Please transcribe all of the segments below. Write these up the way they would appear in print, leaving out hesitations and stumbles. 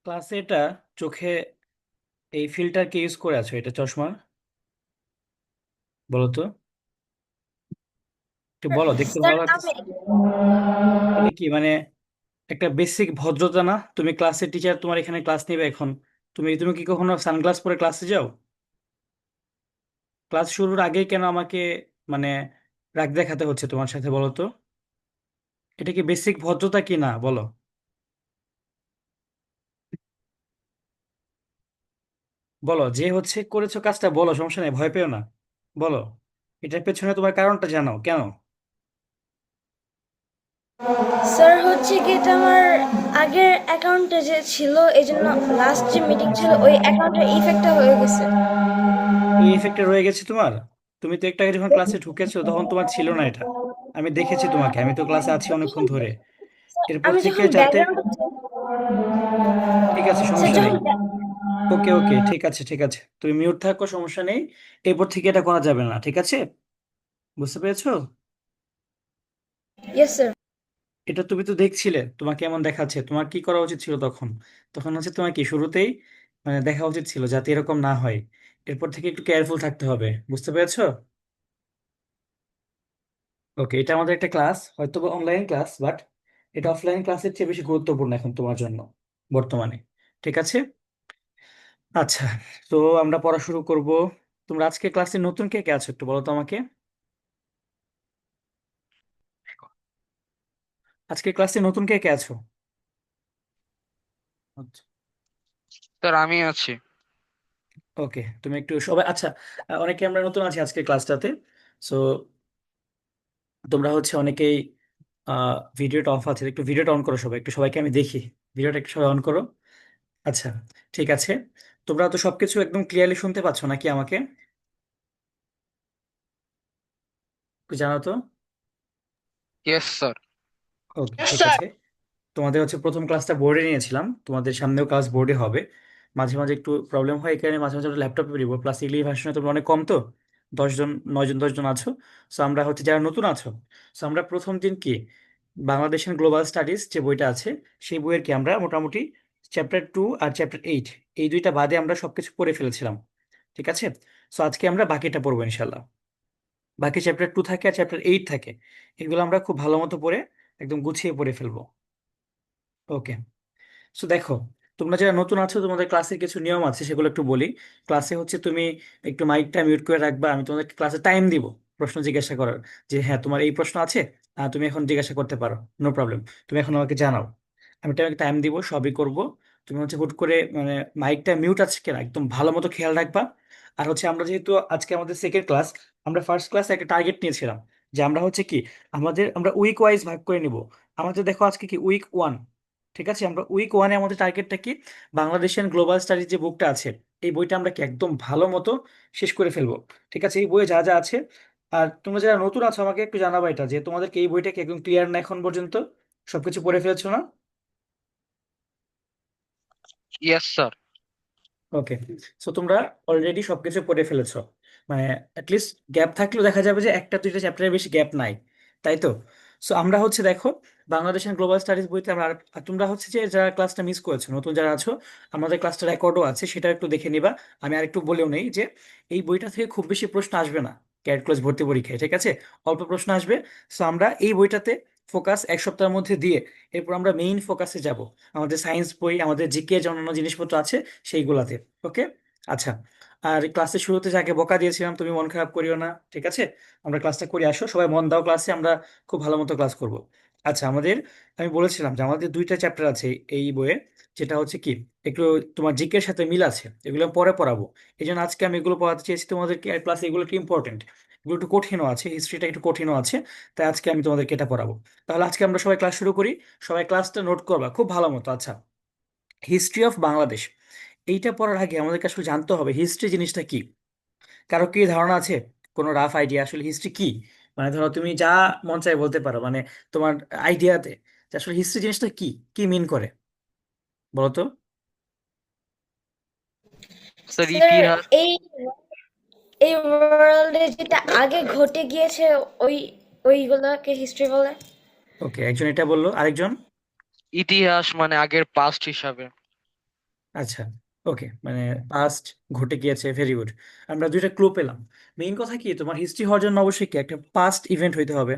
ক্লাসে এটা চোখে এই ফিল্টার কে ইউজ করে আছো এটা চশমার? বলো তো, একটু বলো, দেখতে স্যার ভালো আমি লাগতেছে। এটা কি মানে একটা বেসিক ভদ্রতা না? তুমি ক্লাসের টিচার, তোমার এখানে ক্লাস নেবে এখন। তুমি তুমি কি কখনো সানগ্লাস পরে ক্লাসে যাও? ক্লাস শুরুর আগে কেন আমাকে মানে রাগ দেখাতে হচ্ছে তোমার সাথে, বলো তো? এটা কি বেসিক ভদ্রতা কি না, বলো? বলো, যে হচ্ছে করেছো কাজটা, বলো, সমস্যা নেই, ভয় পেও না, বলো। এটার পেছনে তোমার কারণটা জানাও কেন। স্যার হচ্ছে কি এটা আমার আগের অ্যাকাউন্টে যে ছিল এই জন্য লাস্ট যে মিটিং ছিল ওই অ্যাকাউন্টের ইফেক্টটা হয়ে গেছে। এই ইফেক্টে রয়ে গেছে তোমার? তুমি তো একটু আগে যখন ক্লাসে ঢুকেছো তখন তোমার ছিল না এটা। আমি দেখেছি তোমাকে, আমি তো ক্লাসে আছি অনেকক্ষণ ধরে। এরপর আমি থেকে যখন যাতে, ব্যাকগ্রাউন্ড ঠিক আছে, স্যার সমস্যা নেই। যখন ওকে ওকে, ঠিক আছে ঠিক আছে, তুমি মিউট থাকো, সমস্যা নেই। এরপর থেকে এটা করা যাবে না, ঠিক আছে? বুঝতে পেরেছো? Yes sir. এটা তুমি তো দেখছিলে তোমাকে এমন দেখাচ্ছে, তোমার কি করা উচিত ছিল তখন? তখন হচ্ছে তোমার কি শুরুতেই মানে দেখা উচিত ছিল যাতে এরকম না হয়। এরপর থেকে একটু কেয়ারফুল থাকতে হবে, বুঝতে পেরেছো? ওকে, এটা আমাদের একটা ক্লাস, হয়তো অনলাইন ক্লাস, বাট এটা অফলাইন ক্লাসের চেয়ে বেশি গুরুত্বপূর্ণ এখন তোমার জন্য বর্তমানে। ঠিক আছে? আচ্ছা, তো আমরা পড়া শুরু করব। তোমরা আজকে ক্লাসে নতুন কে কে আছো একটু বলো তো আমাকে। আজকে ক্লাসে নতুন কে কে আছো? আচ্ছা, স্যার আমি আছি। ওকে, তুমি একটু সবাই, আচ্ছা, অনেকে আমরা নতুন আছি আজকে ক্লাসটাতে। সো তোমরা হচ্ছে অনেকেই ভিডিওটা অফ আছে, একটু ভিডিওটা অন করো সবাই, একটু সবাইকে আমি দেখি। ভিডিওটা একটু সবাই অন করো। আচ্ছা, ঠিক আছে। তোমরা তো সবকিছু একদম ক্লিয়ারলি শুনতে পাচ্ছ নাকি আমাকে? একটু জানাও তো। Yes sir. ওকে, Yes, ঠিক sir. আছে। তোমাদের হচ্ছে প্রথম ক্লাসটা বোর্ডে নিয়েছিলাম, তোমাদের সামনেও ক্লাস বোর্ডে হবে। মাঝে মাঝে একটু প্রবলেম হয়, এই কারণে মাঝে মাঝে আমরা ল্যাপটপে পড়িব, প্লাস ইংলিশ ভার্সনে তোমরা অনেক কম তো, 10 জন, 9 জন, 10 জন আছো। সো আমরা হচ্ছে যারা নতুন আছো, সো আমরা প্রথম দিন কি বাংলাদেশের গ্লোবাল স্টাডিজ যে বইটা আছে, সেই বইয়ের কি আমরা মোটামুটি চ্যাপ্টার 2 আর চ্যাপ্টার 8, এই দুইটা বাদে আমরা সবকিছু পড়ে ফেলেছিলাম। ঠিক আছে? সো আজকে আমরা বাকিটা পড়বো ইনশাল্লাহ। বাকি চ্যাপ্টার 2 থাকে আর চ্যাপ্টার 8 থাকে, এগুলো আমরা খুব ভালো মতো পড়ে একদম গুছিয়ে পড়ে ফেলবো। ওকে, সো দেখো, তোমরা যারা নতুন আছো তোমাদের ক্লাসের কিছু নিয়ম আছে, সেগুলো একটু বলি। ক্লাসে হচ্ছে তুমি একটু মাইকটা মিউট করে রাখবা, আমি তোমাদের ক্লাসে টাইম দিব প্রশ্ন জিজ্ঞাসা করার। যে হ্যাঁ, তোমার এই প্রশ্ন আছে, তুমি এখন জিজ্ঞাসা করতে পারো, নো প্রবলেম, তুমি এখন আমাকে জানাও। আমি টাইম দিব, সবই করব। তুমি হচ্ছে হুট করে মানে মাইকটা মিউট আছে কিনা একদম ভালো মতো খেয়াল রাখবা। আর হচ্ছে আমরা যেহেতু আজকে আমাদের সেকেন্ড ক্লাস, আমরা ফার্স্ট ক্লাসে একটা টার্গেট নিয়েছিলাম যে আমরা হচ্ছে কি আমরা উইক ওয়াইজ ভাগ করে নিব। আমাদের দেখো আজকে কি উইক 1। ঠিক আছে, আমরা উইক 1-এ আমাদের টার্গেটটা কি, বাংলাদেশের গ্লোবাল স্টাডিজ যে বুকটা আছে, এই বইটা আমরা কি একদম ভালো মতো শেষ করে ফেলবো। ঠিক আছে, এই বইয়ে যা যা আছে। আর তোমরা যারা নতুন আছো আমাকে একটু জানাবা এটা, যে তোমাদেরকে এই বইটা কি একদম ক্লিয়ার না এখন পর্যন্ত, সবকিছু পড়ে ফেলছো না? Yes sir. ওকে, সো তোমরা অলরেডি সবকিছু পড়ে ফেলেছো, মানে অ্যাটলিস্ট গ্যাপ থাকলেও দেখা যাবে যে একটা দুইটা চ্যাপ্টারের বেশি গ্যাপ নাই, তাই তো? সো আমরা হচ্ছে দেখো বাংলাদেশের গ্লোবাল স্টাডিজ বইতে আমরা আর তোমরা হচ্ছে যে যারা ক্লাসটা মিস করেছো, নতুন যারা আছো, আমাদের ক্লাসটা রেকর্ডও আছে, সেটা একটু দেখে নিবা। আমি আরেকটু বলেও নেই যে এই বইটা থেকে খুব বেশি প্রশ্ন আসবে না ক্যালকুলাস ভর্তি পরীক্ষায়, ঠিক আছে? অল্প প্রশ্ন আসবে। সো আমরা এই বইটাতে ফোকাস এক সপ্তাহের মধ্যে দিয়ে এরপর আমরা মেইন ফোকাসে যাব, আমাদের সায়েন্স বই, আমাদের জিকে যে অন্যান্য জিনিসপত্র আছে সেইগুলাতে। ওকে, আচ্ছা। আর ক্লাসের শুরুতে যাকে বকা দিয়েছিলাম, তুমি মন খারাপ করিও না, ঠিক আছে? আমরা ক্লাসটা করে আসো, সবাই মন দাও ক্লাসে, আমরা খুব ভালো মতো ক্লাস করব। আচ্ছা, আমি বলেছিলাম যে আমাদের দুইটা চ্যাপ্টার আছে এই বইয়ে, যেটা হচ্ছে কি একটু তোমার জিকের সাথে মিল আছে, এগুলো আমি পরে পড়াবো। এই জন্য আজকে আমি এগুলো পড়াতে চেয়েছি তোমাদেরকে, প্লাস এগুলো একটু ইম্পর্টেন্ট, এগুলো একটু কঠিনও আছে, হিস্ট্রিটা একটু কঠিনও আছে। তাই আজকে আমি তোমাদেরকে এটা পড়াবো। তাহলে আজকে আমরা সবাই ক্লাস শুরু করি। সবাই ক্লাসটা নোট করবা খুব ভালো মতো। আচ্ছা, হিস্ট্রি অফ বাংলাদেশ, এইটা পড়ার আগে আমাদেরকে আসলে জানতে হবে হিস্ট্রি জিনিসটা কি। কারো কি ধারণা আছে, কোনো রাফ আইডিয়া আসলে হিস্ট্রি কি? মানে ধরো তুমি যা মন চায় বলতে পারো, মানে তোমার আইডিয়াতে, যে আসলে হিস্ট্রি জিনিসটা কি, কি মিন করে, বলো তো। স্যার স্যার ইতিহাস। এই এই ওয়ার্ল্ডে যেটা আগে ঘটে গিয়েছে ওই ওইগুলোকে হিস্ট্রি বলে। ওকে, একজন এটা বললো, আরেকজন? ইতিহাস মানে আগের পাস্ট হিসাবে। আচ্ছা, ওকে, মানে পাস্ট ঘটে গিয়েছে, ভেরি গুড। আমরা দুইটা ক্লু পেলাম। মেইন কথা কি, তোমার হিস্ট্রি হওয়ার জন্য অবশ্যই কি একটা পাস্ট ইভেন্ট হইতে হবে,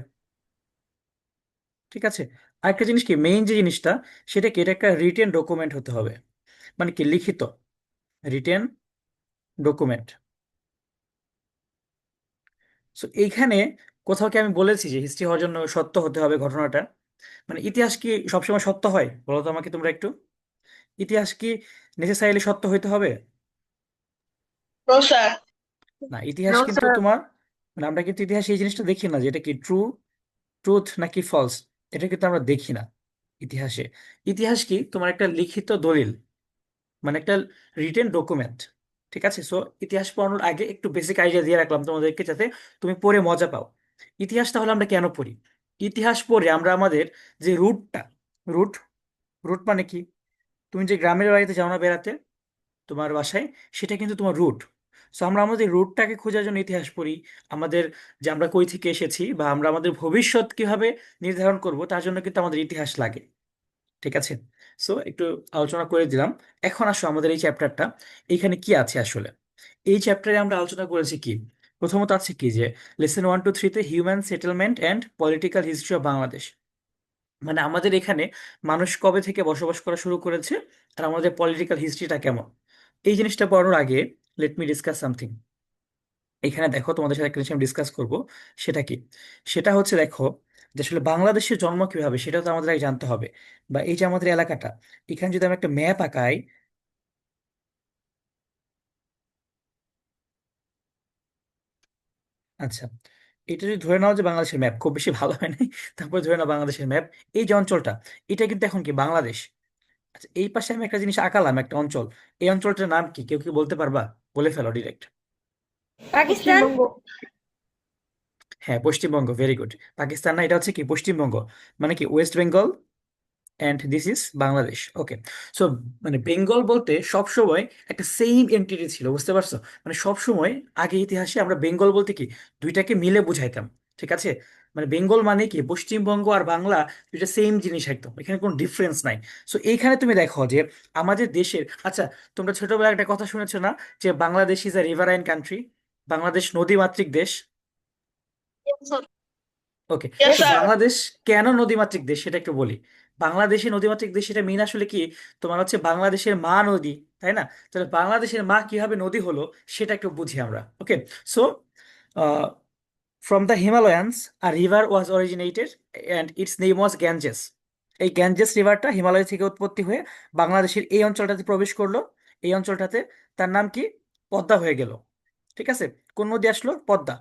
ঠিক আছে? আরেকটা জিনিস কি, মেইন যে জিনিসটা, সেটা কি, এটা একটা রিটেন ডকুমেন্ট হতে হবে, মানে কি লিখিত, রিটেন ডকুমেন্ট। সো এইখানে কোথাও কি আমি বলেছি যে হিস্ট্রি হওয়ার জন্য সত্য হতে হবে ঘটনাটা? মানে ইতিহাস কি সবসময় সত্য হয় বলো তো আমাকে তোমরা একটু। ইতিহাস কি নেসেসারিলি সত্য হইতে হবে? No sir. না, ইতিহাস নো কিন্তু স্যার। তোমার, মানে আমরা কিন্তু ইতিহাসে এই জিনিসটা দেখি না যে এটা কি ট্রুথ নাকি ফলস, এটা কিন্তু আমরা দেখি না ইতিহাসে। ইতিহাস কি তোমার একটা লিখিত দলিল, মানে একটা রিটেন ডকুমেন্ট, ঠিক আছে? সো ইতিহাস পড়ানোর আগে একটু বেসিক আইডিয়া দিয়ে রাখলাম তোমাদেরকে, যাতে তুমি পড়ে মজা পাও। ইতিহাস তাহলে আমরা কেন পড়ি? ইতিহাস পড়ে আমরা আমাদের যে রুটটা, রুট রুট মানে কি, তুমি যে গ্রামের বাড়িতে যাও না বেড়াতে তোমার বাসায়, সেটা কিন্তু তোমার রুট। সো আমরা আমাদের রুটটাকে খোঁজার জন্য ইতিহাস পড়ি। আমাদের যে আমরা কই থেকে এসেছি বা আমরা আমাদের ভবিষ্যৎ কিভাবে নির্ধারণ করব, তার জন্য কিন্তু আমাদের ইতিহাস লাগে, ঠিক আছে? সো একটু আলোচনা করে দিলাম। এখন আসো আমাদের এই চ্যাপ্টারটা, এইখানে কি আছে আসলে। এই চ্যাপ্টারে আমরা আলোচনা করেছি কি, প্রথমত আছে কি যে লেসন 1 2 3-তে human settlement and political history of Bangladesh, মানে আমাদের এখানে মানুষ কবে থেকে বসবাস করা শুরু করেছে আর আমাদের পলিটিক্যাল হিস্ট্রিটা কেমন। এই জিনিসটা পড়ানোর আগে লেট মি ডিসকাস সামথিং। এখানে দেখো, তোমাদের সাথে একটা জিনিস আমি ডিসকাস করবো। সেটা কি, সেটা হচ্ছে দেখো, যে আসলে বাংলাদেশের জন্ম কিভাবে সেটা তো আমাদের আগে জানতে হবে। বা এই যে আমাদের এলাকাটা, এখানে যদি আমি একটা ম্যাপ আঁকাই, আচ্ছা, এটা যদি ধরে নাও যে বাংলাদেশের ম্যাপ, খুব বেশি ভালো হয় নাই, তারপরে ধরে নাও বাংলাদেশের ম্যাপ, এই যে অঞ্চলটা, এটা কিন্তু এখন কি বাংলাদেশ। আচ্ছা, এই পাশে আমি একটা জিনিস আঁকালাম, একটা অঞ্চল, এই অঞ্চলটার নাম কি, কেউ কি বলতে পারবা? বলে ফেলো ডিরেক্ট। পাকিস্তান। পশ্চিমবঙ্গ। হ্যাঁ, পশ্চিমবঙ্গ, ভেরি গুড। পাকিস্তান না, এটা হচ্ছে কি পশ্চিমবঙ্গ, মানে কি West Bengal and this is Bangladesh, okay. So মানে বেঙ্গল বলতে সব সময় একটা সেম এন্টিটি ছিল, বুঝতে পারছো? মানে সব সময় আগে ইতিহাসে আমরা বেঙ্গল বলতে কি দুইটাকে মিলে বুঝাইতাম, ঠিক আছে? মানে বেঙ্গল মানে কি পশ্চিমবঙ্গ আর বাংলা দুইটা সেম জিনিস, একদম এখানে কোনো ডিফারেন্স নাই। সো এইখানে তুমি দেখো যে আমাদের দেশের, আচ্ছা, তোমরা ছোটবেলায় একটা কথা শুনেছো না, যে Bangladesh is a riverine country, Bangladesh নদীমাতৃক দেশ। ওকে, ইয়েস তো স্যার। বাংলাদেশ কেন নদীমাতৃক দেশ সেটা একটু বলি। বাংলাদেশে নদীমাতৃক দেশ, সেটা মেইন আসলে কি, তোমার হচ্ছে বাংলাদেশের মা নদী, তাই না? তাহলে বাংলাদেশের মা কিভাবে নদী হলো সেটা একটু বুঝি আমরা, okay. So from the Himalayans a river was originated and its name was Ganges. এই গ্যাঞ্জেস রিভারটা হিমালয় থেকে উৎপত্তি হয়ে বাংলাদেশের এই অঞ্চলটাতে প্রবেশ করলো। এই অঞ্চলটাতে তার নাম কি, পদ্মা হয়ে গেল, ঠিক আছে? কোন নদী আসলো? পদ্মা।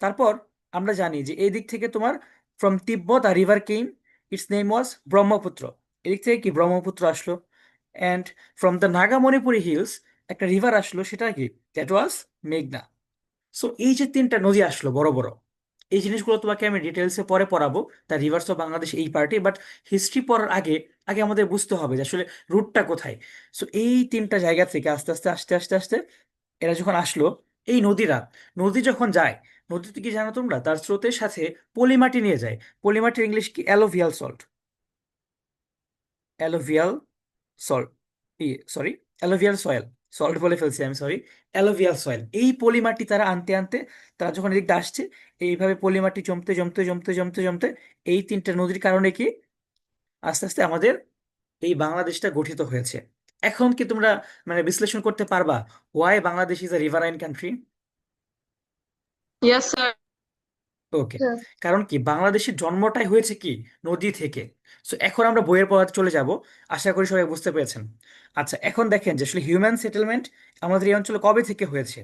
তারপর আমরা জানি যে এই দিক থেকে তোমার from Tibet R river came, it's name ওয়াজ ব্রহ্মপুত্র। এদিক থেকে কি ব্রহ্মপুত্র আসলো। অ্যান্ড ফ্রম দ্য নাগামণিপুরি হিলস একটা রিভার আসলো, সেটা কি, দ্যাট ওয়াজ মেঘনা। সো এই যে তিনটা নদী আসলো বড় বড়, এই জিনিসগুলো তোমাকে আমি ডিটেলসে পরে পড়াবো, দ্য রিভার্স অফ বাংলাদেশ এই পার্টি। বাট হিস্ট্রি পড়ার আগে আগে আমাদের বুঝতে হবে যে আসলে রুটটা কোথায়। সো এই তিনটা জায়গা থেকে আস্তে আস্তে আস্তে আস্তে আস্তে এরা যখন আসলো, এই নদীরা, নদী যখন যায়, নদীতে কি জানো তোমরা, তার স্রোতের সাথে পলিমাটি নিয়ে যায়। পলিমাটির ইংলিশ কি? Alluvial salt. Alluvial salt, sorry, alluvial soil. Salt বলে ফেলছি আমি, সরি। অ্যালোভিয়াল সয়েল, এই পলিমাটি তারা আনতে আনতে, তারা যখন এদিকটা আসছে, এইভাবে পলিমাটি জমতে জমতে জমতে জমতে জমতে এই তিনটা নদীর কারণে কি আস্তে আস্তে আমাদের এই বাংলাদেশটা গঠিত হয়েছে। এখন কি তোমরা মানে বিশ্লেষণ করতে পারবা why Bangladesh is a riverine country? Yes sir. Okay, কারণ কি বাংলাদেশের জন্মটাই হয়েছে কি নদী থেকে। সো এখন আমরা বইয়ের পড়াতে চলে যাব, আশা করি সবাই বুঝতে পেরেছেন। আচ্ছা, এখন দেখেন যে আসলে হিউম্যান সেটেলমেন্ট আমাদের এই অঞ্চলে কবে থেকে হয়েছে।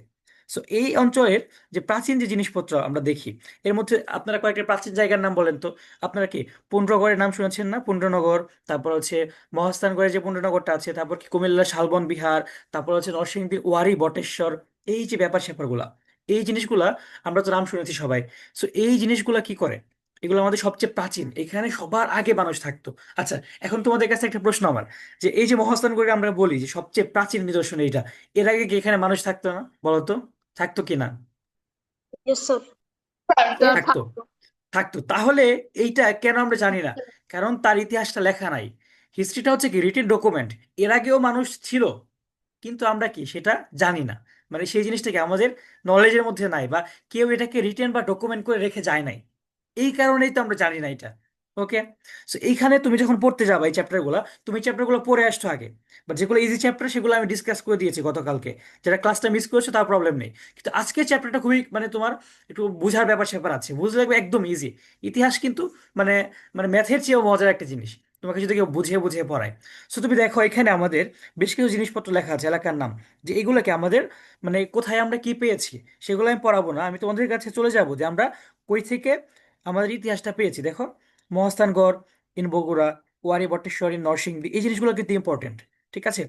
সো এই অঞ্চলের যে প্রাচীন যে জিনিসপত্র আমরা দেখি, এর মধ্যে আপনারা কয়েকটা প্রাচীন জায়গার নাম বলেন তো। আপনারা কি পুন্ড্রগড়ের নাম শুনেছেন না? পুন্ড্রনগর, তারপর হচ্ছে মহাস্থানগড়ের যে পুন্ড্রনগরটা আছে, তারপর কি কুমিল্লার শালবন বিহার, তারপর হচ্ছে নরসিংদীর ওয়ারি বটেশ্বর, এই যে ব্যাপার স্যাপারগুলা, এই জিনিসগুলা আমরা তো নাম শুনেছি সবাই। সো এই জিনিসগুলা কি করে, এগুলো আমাদের সবচেয়ে প্রাচীন, এখানে সবার আগে মানুষ থাকতো। আচ্ছা, এখন তোমাদের কাছে একটা প্রশ্ন আমার, যে এই যে মহাস্থানগড়ে আমরা বলি যে সবচেয়ে প্রাচীন নিদর্শন এইটা, এর আগে কি এখানে মানুষ থাকতো না বলো তো? থাকতো কি না? Yes sir. স্যার থাকতো, থাকতো। থাকতো। তাহলে এইটা কেন আমরা জানি না? কারণ তার ইতিহাসটা লেখা নাই। হিস্ট্রিটা হচ্ছে কি রিটেন ডকুমেন্ট, এর আগেও মানুষ ছিল, কিন্তু আমরা কি সেটা জানি না, মানে সেই জিনিসটাকে আমাদের নলেজের মধ্যে নাই, বা কেউ এটাকে রিটেন বা ডকুমেন্ট করে রেখে যায় নাই। এই কারণেই তো আমরা জানি না এটা। ওকে, সো এইখানে তুমি যখন পড়তে যাবে এই চ্যাপ্টারগুলো, তুমি চ্যাপ্টারগুলো পড়ে আসছো আগে, বা যেগুলো ইজি চ্যাপ্টার সেগুলো আমি ডিসকাস করে দিয়েছি গতকালকে। যারা ক্লাসটা মিস করেছো তার প্রবলেম নেই, কিন্তু আজকের চ্যাপ্টারটা খুবই মানে তোমার একটু বোঝার ব্যাপার স্যাপার আছে, বুঝলে লাগবে একদম ইজি। ইতিহাস কিন্তু মানে মানে ম্যাথের চেয়েও মজার একটা জিনিস, তোমাকে যদি কেউ বুঝিয়ে বুঝিয়ে পড়ায়। সো তুমি দেখো এখানে আমাদের বেশ কিছু জিনিসপত্র লেখা আছে এলাকার নাম, যে এগুলোকে আমাদের মানে কোথায় আমরা কি পেয়েছি সেগুলো আমি পড়াবো না, আমি তোমাদের কাছে চলে যাব যে আমরা কই থেকে আমাদের ইতিহাসটা পেয়েছি। দেখো, মহাস্থানগড় ইন বগুড়া, ওয়ারি বটেশ্বর ইন নরসিংদী, এই জিনিসগুলো কিন্তু ইম্পর্টেন্ট। ঠিক আছে,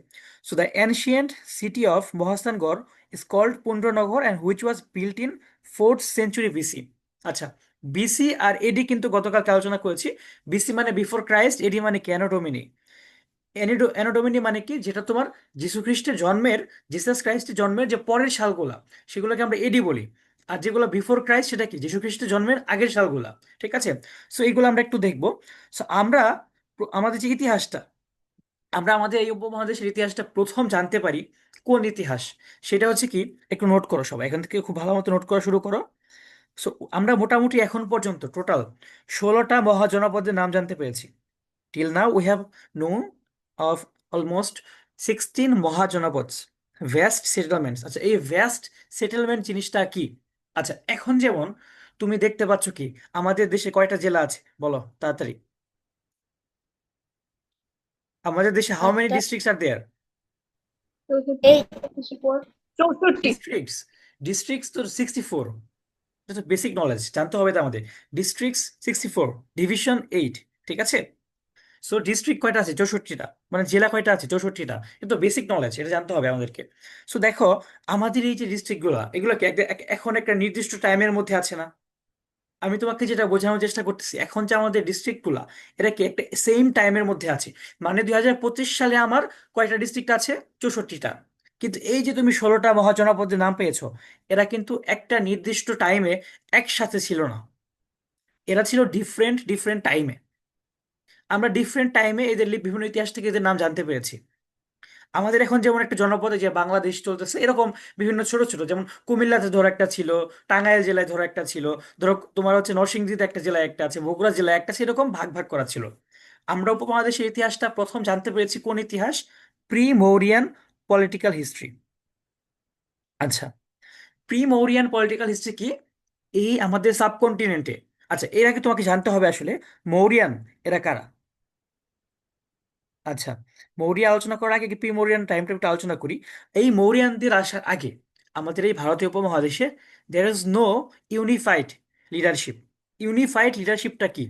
so the ancient city of Mahasthangarh is called Pundranagar and which was built in 4th century BC. আচ্ছা, বিসি আর এডি কিন্তু গতকালকে আলোচনা করেছি। বিসি মানে বিফোর ক্রাইস্ট, এডি মানে কি অ্যানো ডোমিনি। অ্যানোডোমিনি মানে কি, যেটা তোমার যীশু খ্রিস্টের জন্মের, জিসাস ক্রাইস্টের জন্মের যে পরের সালগুলা সেগুলোকে আমরা এডি বলি। আর যেগুলো বিফোর ক্রাইস্ট সেটা কি, যীশু খ্রিস্টের জন্মের আগের সালগুলা। ঠিক আছে, সো এইগুলো আমরা একটু দেখবো। সো আমরা আমাদের যে ইতিহাসটা, আমরা আমাদের এই উপমহাদেশের ইতিহাসটা প্রথম জানতে পারি কোন ইতিহাস, সেটা হচ্ছে কি, একটু নোট করো সবাই, এখান থেকে খুব ভালো মতো নোট করা শুরু করো। সো আমরা মোটামুটি এখন পর্যন্ত টোটাল 16টা মহাজনপদের নাম জানতে পেরেছি। Till now, we have known of almost 16 mahajanapada, vast settlements. আচ্ছা, এই ভ্যাস্ট সেটেলমেন্ট জিনিসটা কি? আচ্ছা, এখন যেমন তুমি দেখতে পাচ্ছ কি আমাদের দেশে কয়টা জেলা আছে বলো তাড়াতাড়ি। আমাদের দেশে হাউ মেনি আটটা। ডিস্ট্রিক্টস আর দেয়ার? এই 64 ডিস্ট্রিক্টস, ডিস্ট্রিক্টস তো 64। এটা তো বেসিক নলেজ জানতে হবে তো আমাদের। Districts 64, division 8। ঠিক আছে, সো ডিস্ট্রিক্ট কয়টা আছে? 64টা। মানে জেলা কয়টা আছে? 64টা। কিন্তু বেসিক নলেজ, এটা জানতে হবে আমাদেরকে। সো দেখো, আমাদের এই যে ডিস্ট্রিক্টগুলো, এগুলো কি এখন একটা নির্দিষ্ট টাইমের মধ্যে আছে না? আমি তোমাকে যেটা বোঝানোর চেষ্টা করতেছি, এখন যে আমাদের ডিস্ট্রিক্টগুলো, এটা কি একটা সেম টাইমের মধ্যে আছে? মানে 2025 সালে আমার কয়টা ডিস্ট্রিক্ট আছে? 64টা। কিন্তু এই যে তুমি 16টা মহাজনপদের নাম পেয়েছো, এরা কিন্তু একটা নির্দিষ্ট টাইমে একসাথে ছিল না, এরা ছিল ডিফারেন্ট ডিফারেন্ট টাইমে। আমরা ডিফারেন্ট টাইমে এদের বিভিন্ন ইতিহাস থেকে এদের নাম জানতে পেরেছি। আমাদের এখন যেমন একটা জনপদে যে বাংলাদেশ চলতেছে, এরকম বিভিন্ন ছোট ছোট, যেমন কুমিল্লাতে ধরো একটা ছিল, টাঙ্গাইল জেলায় ধরো একটা ছিল, ধরো তোমার হচ্ছে নরসিংদীতে একটা জেলায় একটা আছে, বগুড়া জেলায় একটা আছে, এরকম ভাগ ভাগ করা ছিল। আমরা উপমহাদেশের ইতিহাসটা প্রথম জানতে পেরেছি কোন ইতিহাস? Pre Mauryan political history. আচ্ছা, প্রি মৌরিয়ান পলিটিক্যাল হিস্ট্রি কি? এই আমাদের সাবকন্টিনেন্টে। আচ্ছা, এর আগে তোমাকে জানতে হবে আসলে মৌরিয়ান এরা কারা। আচ্ছা, মৌর্য আলোচনা করার আগে প্রি মৌরিয়ান টাইম একটু আলোচনা করি। এই মৌরিয়ানদের আসার আগে আমাদের এই ভারতীয় উপমহাদেশে there is no unified leadership. Unified লিডারশিপটা কি?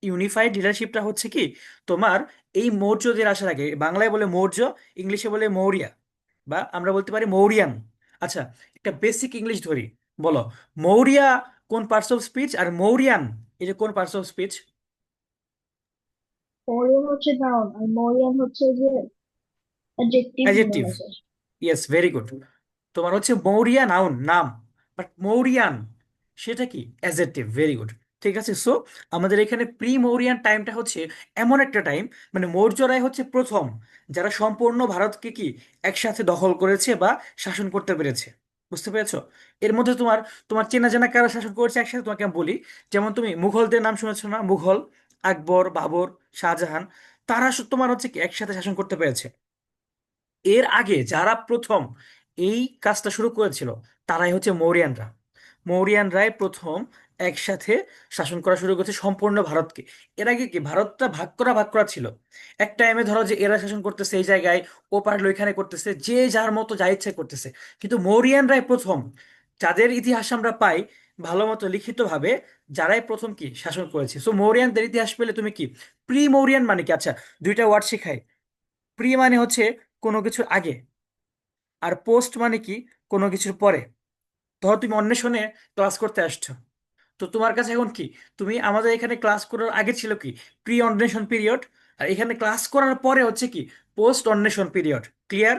ইউনিফাইড লিডারশিপটা হচ্ছে কি, তোমার এই মৌর্যদের আসার আগে, বাংলায় বলে মৌর্য, ইংলিশে বলে মৌর্য, বা আমরা বলতে পারি মৌরিয়ান। আচ্ছা, একটা বেসিক ইংলিশ ধরি, বলো মৌর্য কোন পার্টস অফ স্পিচ, আর মৌরিয়ান এই যে কোন পার্টস অফ স্পিচ? মরিয়ান হচ্ছে নাউন আর মরিয়ান হচ্ছে যে অ্যাডজেক্টিভ অ্যাডজেক্টিভ। বোঝানো যায়। Yes, very good. তোমার হচ্ছে মৌরিয়া নাউন নাম, বাট মৌরিয়ান সেটা কি? অ্যাডজেক্টিভ। Very good. ঠিক আছে, সো আমাদের এখানে প্রি মৌরিয়ান টাইমটা হচ্ছে এমন একটা টাইম, মানে মৌর্যরাই হচ্ছে প্রথম যারা সম্পূর্ণ ভারতকে কি একসাথে দখল করেছে বা শাসন করতে পেরেছে। বুঝতে পেরেছো? এর মধ্যে তোমার তোমার চেনা জানা কারা শাসন করেছে একসাথে তোমাকে আমি বলি। যেমন তুমি মুঘলদের নাম শুনেছো না? মুঘল, আকবর, বাবর, শাহজাহান, তারা তোমার হচ্ছে কি একসাথে শাসন করতে পেরেছে। এর আগে যারা প্রথম এই কাজটা শুরু করেছিল তারাই হচ্ছে মৌরিয়ানরা। মৌরিয়ানরাই প্রথম একসাথে শাসন করা শুরু করেছে সম্পূর্ণ ভারতকে। এর আগে কি ভারতটা ভাগ করা ছিল। এক টাইমে ধরো যে এরা শাসন করতেছে এই জায়গায়, ও পারলো এখানে করতেছে, যে যার মতো যা ইচ্ছে করতেছে। কিন্তু মৌরিয়ানরাই প্রথম, যাদের ইতিহাস আমরা পাই ভালো মতো লিখিত ভাবে, যারাই প্রথম কি শাসন করেছে। সো মৌরিয়ানদের ইতিহাস পেলে তুমি কি, প্রি মৌরিয়ান মানে কি? আচ্ছা, দুইটা ওয়ার্ড শিখাই। প্রি মানে হচ্ছে কোনো কিছুর আগে, আর পোস্ট মানে কি কোনো কিছুর পরে। ধরো তুমি অন্বেষণে ক্লাস করতে আসছো, তো তোমার কাছে এখন কি, তুমি আমাদের এখানে ক্লাস করার আগে ছিল কি প্রি অন্বেষণ পিরিয়ড, আর এখানে ক্লাস করার পরে হচ্ছে কি পোস্ট অন্বেষণ period. Clear?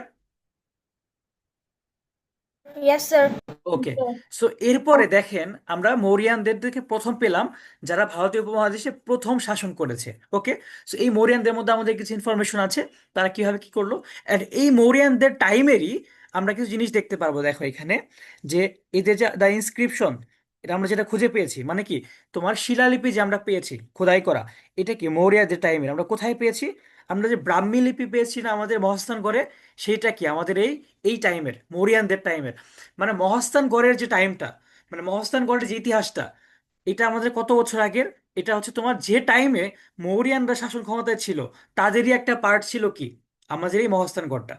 Yes sir. Okay. So এরপরে দেখেন আমরা মৌরিয়ানদের দিকে প্রথম পেলাম, যারা ভারতীয় উপমহাদেশে প্রথম শাসন করেছে। ওকে। সো এই মৌরিয়ানদের মধ্যে আমাদের কিছু ইনফরমেশন আছে, তারা কিভাবে কি করলো। অ্যান্ড এই মৌরিয়ানদের টাইমেরই আমরা কিছু জিনিস দেখতে পারবো। দেখো এখানে যে এদের যে দ্য ইনস্ক্রিপশন, এটা আমরা যেটা খুঁজে পেয়েছি, মানে কি তোমার শিলালিপি যে আমরা পেয়েছি খোদাই করা, এটা কি মৌরিয়াদের টাইমের। আমরা কোথায় পেয়েছি? আমরা যে ব্রাহ্মী লিপি পেয়েছি না আমাদের মহাস্থানগড়ে, সেইটা কি আমাদের এই এই টাইমের, মৌরিয়ানদের টাইমের। মানে মহাস্থানগড়ের যে টাইমটা, মানে মহাস্থানগড়ের যে ইতিহাসটা, এটা আমাদের কত বছর আগের। এটা হচ্ছে তোমার যে টাইমে মৌরিয়ানরা শাসন ক্ষমতায় ছিল, তাদেরই একটা পার্ট ছিল কি আমাদের এই মহাস্থানগড়টা।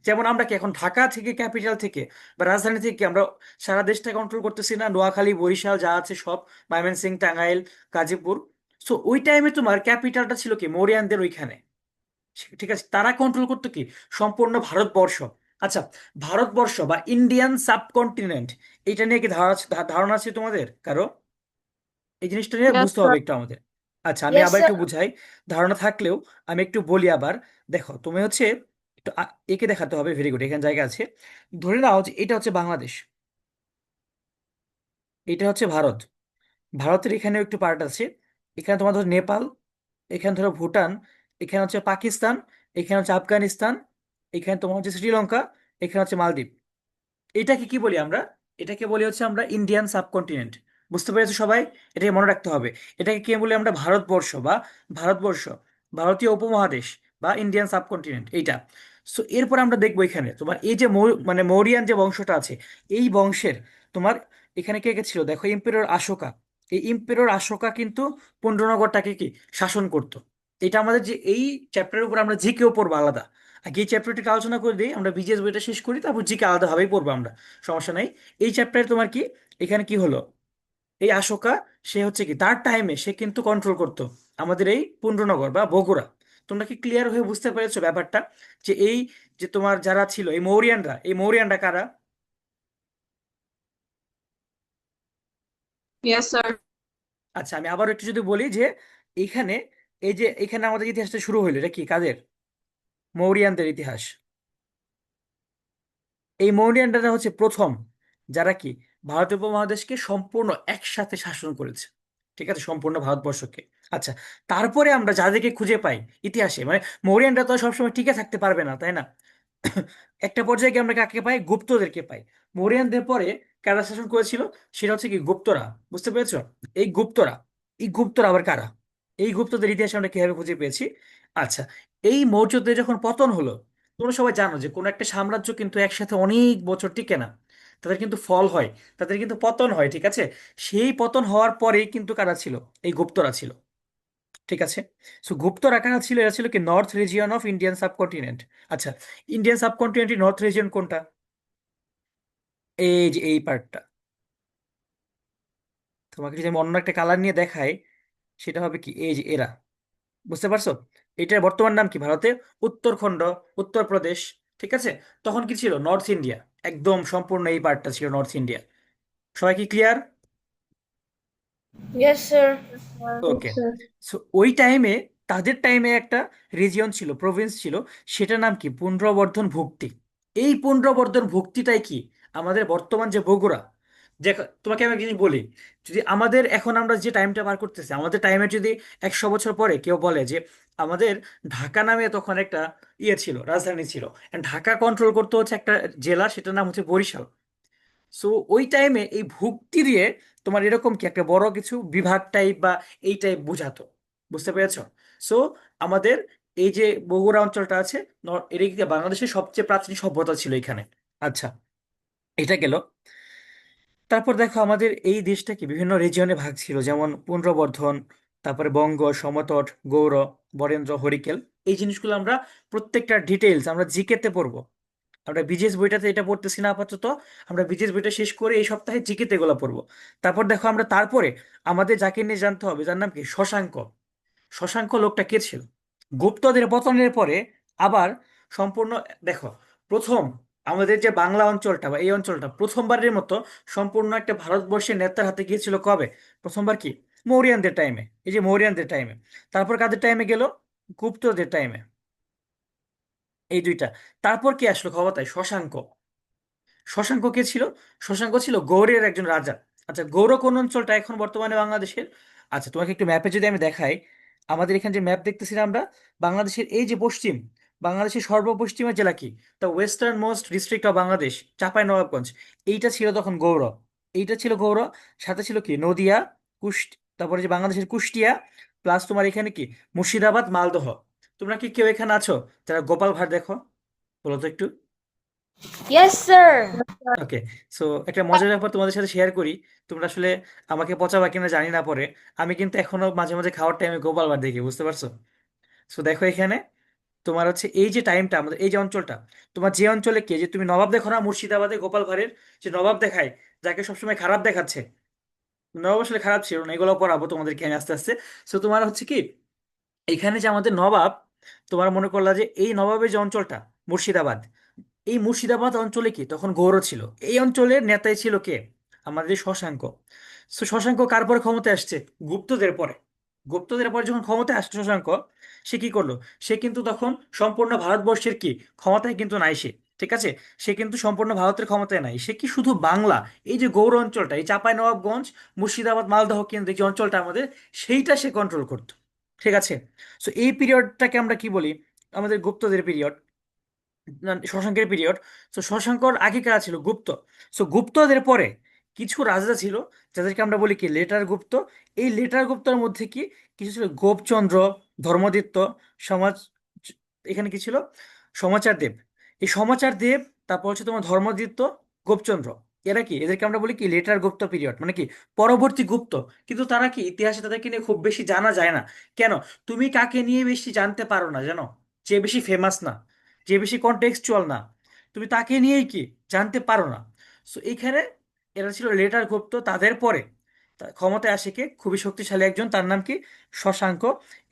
যেমন আমরা কি এখন ঢাকা থেকে, ক্যাপিটাল থেকে বা রাজধানী থেকে আমরা সারা দেশটা কন্ট্রোল করতেছি না, নোয়াখালী বরিশাল যা আছে সব, ময়মনসিংহ টাঙ্গাইল গাজীপুর। সো ওই টাইমে তোমার ক্যাপিটালটা ছিল কি মৌরিয়ানদের ওইখানে। ঠিক আছে, তারা কন্ট্রোল করতো কি সম্পূর্ণ ভারতবর্ষ। আচ্ছা, ভারতবর্ষ বা ইন্ডিয়ান সাবকন্টিনেন্ট, এটা নিয়ে কি ধারণা আছে তোমাদের কারো? এই জিনিসটা নিয়ে Yes, বুঝতে sir. হবে একটু আমাদের। আচ্ছা, আমি ইয়েস আবার স্যার। একটু বুঝাই। ধারণা থাকলেও আমি একটু বলি আবার। দেখো তুমি হচ্ছে একটু একে দেখাতে হবে। ভেরি গুড, এখানে জায়গা আছে। ধরে নাও যে এটা হচ্ছে বাংলাদেশ, এটা হচ্ছে ভারত। ভারতের এখানেও একটু পার্ট আছে। এখানে তোমার ধরো নেপাল, এখানে ধরো ভুটান, এখানে হচ্ছে পাকিস্তান, এখানে হচ্ছে আফগানিস্তান, এখানে তোমার হচ্ছে শ্রীলঙ্কা, এখানে হচ্ছে মালদ্বীপ। এটাকে কি বলি আমরা? এটাকে বলি হচ্ছে আমরা ইন্ডিয়ান সাবকন্টিনেন্ট। বুঝতে পেরেছো সবাই? এটাকে মনে রাখতে হবে। এটাকে কি বলি আমরা? ভারতবর্ষ বা ভারতবর্ষ, ভারতীয় উপমহাদেশ বা ইন্ডিয়ান সাবকন্টিনেন্ট এইটা। সো এরপর আমরা দেখবো এখানে তোমার এই যে মানে মৌরিয়ান যে বংশটা আছে, এই বংশের তোমার এখানে কে কে ছিল দেখো। ইম্পেরর অশোকা, এই ইম্পেরর অশোকা কিন্তু পুণ্ড্রনগরটাকে কি শাসন করতো। এটা আমাদের যে এই চ্যাপ্টারের উপর আমরা জিকেও পড়বো আলাদা। আগে এই চ্যাপ্টারটিকে আলোচনা করে দিই, আমরা বিজেএস বইটা শেষ করি, তারপর জিকে আলাদাভাবেই পড়বো আমরা, সমস্যা নাই। এই চ্যাপ্টারে তোমার কি এখানে কি হলো, এই অশোকা সে হচ্ছে কি তার টাইমে সে কিন্তু কন্ট্রোল করতো আমাদের এই পুণ্ড্রনগর বা বগুড়া। তোমরা কি ক্লিয়ার হয়ে বুঝতে পেরেছো ব্যাপারটা, যে এই যে তোমার যারা ছিল এই মৌরিয়ানরা, এই মৌরিয়ানরা কারা? Yes, sir. আচ্ছা, আমি আবার একটু যদি বলি যে এইখানে, এই যে এখানে আমাদের ইতিহাসটা শুরু হইলো, এটা কি কাদের? মৌরিয়ানদের ইতিহাস। এই মৌরিয়ানরা হচ্ছে প্রথম যারা কি ভারতীয় উপমহাদেশকে সম্পূর্ণ একসাথে শাসন করেছে। ঠিক আছে, সম্পূর্ণ ভারতবর্ষকে। আচ্ছা, তারপরে আমরা যাদেরকে খুঁজে পাই ইতিহাসে, মানে মৌরিয়ানরা তো আর সবসময় টিকে থাকতে পারবে না, তাই না? একটা পর্যায়ে গিয়ে আমরা কাকে পাই? গুপ্তদেরকে পাই। মৌরিয়ানদের পরে কারা শাসন করেছিল? সেটা হচ্ছে কি গুপ্তরা। বুঝতে পেরেছো? এই গুপ্তরা, এই গুপ্তরা আবার কারা? এই গুপ্তদের ইতিহাসে আমরা কিভাবে খুঁজে পেয়েছি? আচ্ছা, এই মৌর্যদের যখন পতন হলো, তোমরা সবাই জানো যে কোনো একটা সাম্রাজ্য কিন্তু একসাথে অনেক বছর টিকে না, তাদের কিন্তু ফল হয়, তাদের কিন্তু পতন হয়। ঠিক আছে, সেই পতন হওয়ার পরেই কিন্তু কারা ছিল? এই গুপ্তরা ছিল। ঠিক আছে। সো গুপ্তরা কারা ছিল? এরা ছিল কি north region of Indian subcontinent. আচ্ছা, ইন্ডিয়ান সাবকন্টিনেন্টের নর্থ রিজিয়ন কোনটা? এই যে এই পার্টটা। তোমাকে যদি আমি অন্য একটা কালার নিয়ে দেখাই, সেটা হবে কি এই যে এরা। বুঝতে পারছো? এটার বর্তমান নাম কি ভারতে? উত্তরাখণ্ড, উত্তরপ্রদেশ। ঠিক আছে। তখন কি ছিল? North India. একদম সম্পূর্ণ এই পার্টটা ছিল নর্থ ইন্ডিয়া। সবাই কি clear? Yes sir. Yes, sir. ওকে। সো ওই টাইমে, তাদের টাইমে একটা রিজিয়ন ছিল, প্রভিন্স ছিল, সেটার নাম কি পুন্ড্রবর্ধন ভুক্তি। এই পুন্ড্রবর্ধন ভুক্তিটাই কি আমাদের বর্তমান যে বগুড়া। যে তোমাকে আমি একটা জিনিস বলি, যদি আমাদের এখন আমরা যে টাইমটা পার করতেছি, আমাদের টাইমে যদি 100 বছর পরে কেউ বলে যে আমাদের ঢাকা নামে তখন একটা ইয়ে ছিল, রাজধানী ছিল, and ঢাকা কন্ট্রোল করতে হচ্ছে একটা জেলা, সেটার নাম হচ্ছে বরিশাল। সো ওই টাইমে এই ভুক্তি দিয়ে তোমার এরকম কি একটা বড় কিছু বিভাগ টাইপ বা এই টাইপ বোঝাতো। বুঝতে পেরেছো? সো আমাদের এই যে বগুড়া অঞ্চলটা আছে, এটা কি বাংলাদেশের সবচেয়ে প্রাচীন সভ্যতা ছিল এখানে। আচ্ছা, এটা গেল। তারপর দেখো আমাদের এই দেশটা কি বিভিন্ন রিজিয়নে ভাগ ছিল, যেমন পুন্ড্রবর্ধন, তারপরে বঙ্গ, সমতট, গৌড়, বরেন্দ্র, হরিকেল। এই জিনিসগুলো আমরা প্রত্যেকটা ডিটেইলস আমরা জিকে তে পড়বো। আমরা বিজেএস বইটাতে এটা পড়তেছি না আপাতত, আমরা বিজেএস বইটা শেষ করে এই সপ্তাহে জিকেতে এগুলো পড়বো। তারপর দেখো আমরা তারপরে আমাদের যাকে নিয়ে জানতে হবে, যার নাম কি শশাঙ্ক। শশাঙ্ক লোকটা কে ছিল? গুপ্তদের পতনের পরে আবার সম্পূর্ণ, দেখো, প্রথম আমাদের যে বাংলা অঞ্চলটা বা এই অঞ্চলটা প্রথমবারের মতো সম্পূর্ণ একটা ভারতবর্ষের নেতার হাতে গিয়েছিল কবে? প্রথমবার কি মৌরিয়ানদের টাইমে, এই যে মৌরিয়ানদের টাইমে। তারপর কাদের টাইমে গেল? গুপ্তদের টাইমে। এই দুইটা। তারপর কি আসলো ক্ষমতায়? শশাঙ্ক। শশাঙ্ক কে ছিল? শশাঙ্ক ছিল গৌড়ের একজন রাজা। আচ্ছা, গৌড় কোন অঞ্চলটা এখন বর্তমানে বাংলাদেশের? আচ্ছা, তোমাকে একটু ম্যাপে যদি আমি দেখাই, আমাদের এখানে যে ম্যাপ দেখতেছিলাম আমরা, বাংলাদেশের এই যে পশ্চিম, বাংলাদেশের সর্বপশ্চিমের জেলা কি? The western most district of Bangladesh, Chapai Nawabganj. এইটা ছিল তখন গৌড়। এইটা ছিল গৌড়। সাথে ছিল কি নদিয়া, তারপরে যে বাংলাদেশের কুষ্টিয়া, প্লাস তোমার এখানে কি মুর্শিদাবাদ, মালদহ। তোমরা কি কেউ এখানে আছো যারা গোপাল ভাঁড় দেখো? বলো তো একটু। Yes sir. ওকে। সো একটা মজার ব্যাপার তোমাদের সাথে শেয়ার করি। তোমরা আসলে আমাকে পচাবা কিনা জানি না পরে, আমি কিন্তু এখনো মাঝে মাঝে খাওয়ার টাইমে গোপাল ভাঁড় দেখি, বুঝতে পারছো? সো দেখো এখানে তোমার হচ্ছে এই যে টাইমটা, আমাদের এই যে অঞ্চলটা, তোমার যে অঞ্চলে কে, যে তুমি নবাব দেখো না মুর্শিদাবাদে গোপাল ভাঁড়ের যে নবাব দেখায়, যাকে সবসময় খারাপ দেখাচ্ছে, নবাব আসলে খারাপ ছিল না, এগুলো পড়াবো তোমাদেরকে আমি আস্তে আস্তে। সো তোমার হচ্ছে কি, এখানে যে আমাদের নবাব, তোমার মনে করলা যে এই নবাবের যে অঞ্চলটা মুর্শিদাবাদ, এই মুর্শিদাবাদ অঞ্চলে কি তখন গৌড় ছিল। এই অঞ্চলের নেতাই ছিল কে? আমাদের শশাঙ্ক। তো শশাঙ্ক কার পরে ক্ষমতায় আসছে? গুপ্তদের পরে। গুপ্তদের পরে যখন ক্ষমতায় আসছে শশাঙ্ক, সে কি করলো? সে কিন্তু তখন সম্পূর্ণ ভারতবর্ষের কি ক্ষমতায় কিন্তু নাই সে। ঠিক আছে, সে কিন্তু সম্পূর্ণ ভারতের ক্ষমতায় নাই, সে কি শুধু বাংলা, এই যে গৌড় অঞ্চলটা, এই চাঁপাই নবাবগঞ্জ, মুর্শিদাবাদ, মালদহ কেন্দ্রিক যে অঞ্চলটা আমাদের, সেইটা সে কন্ট্রোল করতো। ঠিক আছে। সো এই পিরিয়ডটাকে আমরা কি বলি? আমাদের গুপ্তদের পিরিয়ড, শশাঙ্কের পিরিয়ড। তো শশাঙ্কর আগে কারা ছিল? গুপ্ত। সো গুপ্তদের পরে কিছু রাজা ছিল যাদেরকে আমরা বলি কি লেটার গুপ্ত। এই লেটার গুপ্তর মধ্যে কি কিছু ছিল গোপচন্দ্র, ধর্মদিত্য, সমাজ, এখানে কি ছিল সমাচার দেব। এই সমাচার দেব, তারপর হচ্ছে তোমার ধর্মদিত্য, গোপচন্দ্র, এরা কি, এদেরকে আমরা বলি কি লেটার গুপ্ত পিরিয়ড, মানে কি পরবর্তী গুপ্ত। কিন্তু তারা কি ইতিহাসে তাদেরকে নিয়ে খুব বেশি জানা যায় না। কেন? তুমি কাকে নিয়ে বেশি জানতে পারো না জানো? যে বেশি ফেমাস না, যে বেশি কন্টেক্সচুয়াল না, তুমি তাকে নিয়েই কি জানতে পারো না। সো এইখানে এরা ছিল লেটার গুপ্ত। তাদের পরে ক্ষমতায় আসে কে? খুবই শক্তিশালী একজন, তার নাম কি শশাঙ্ক।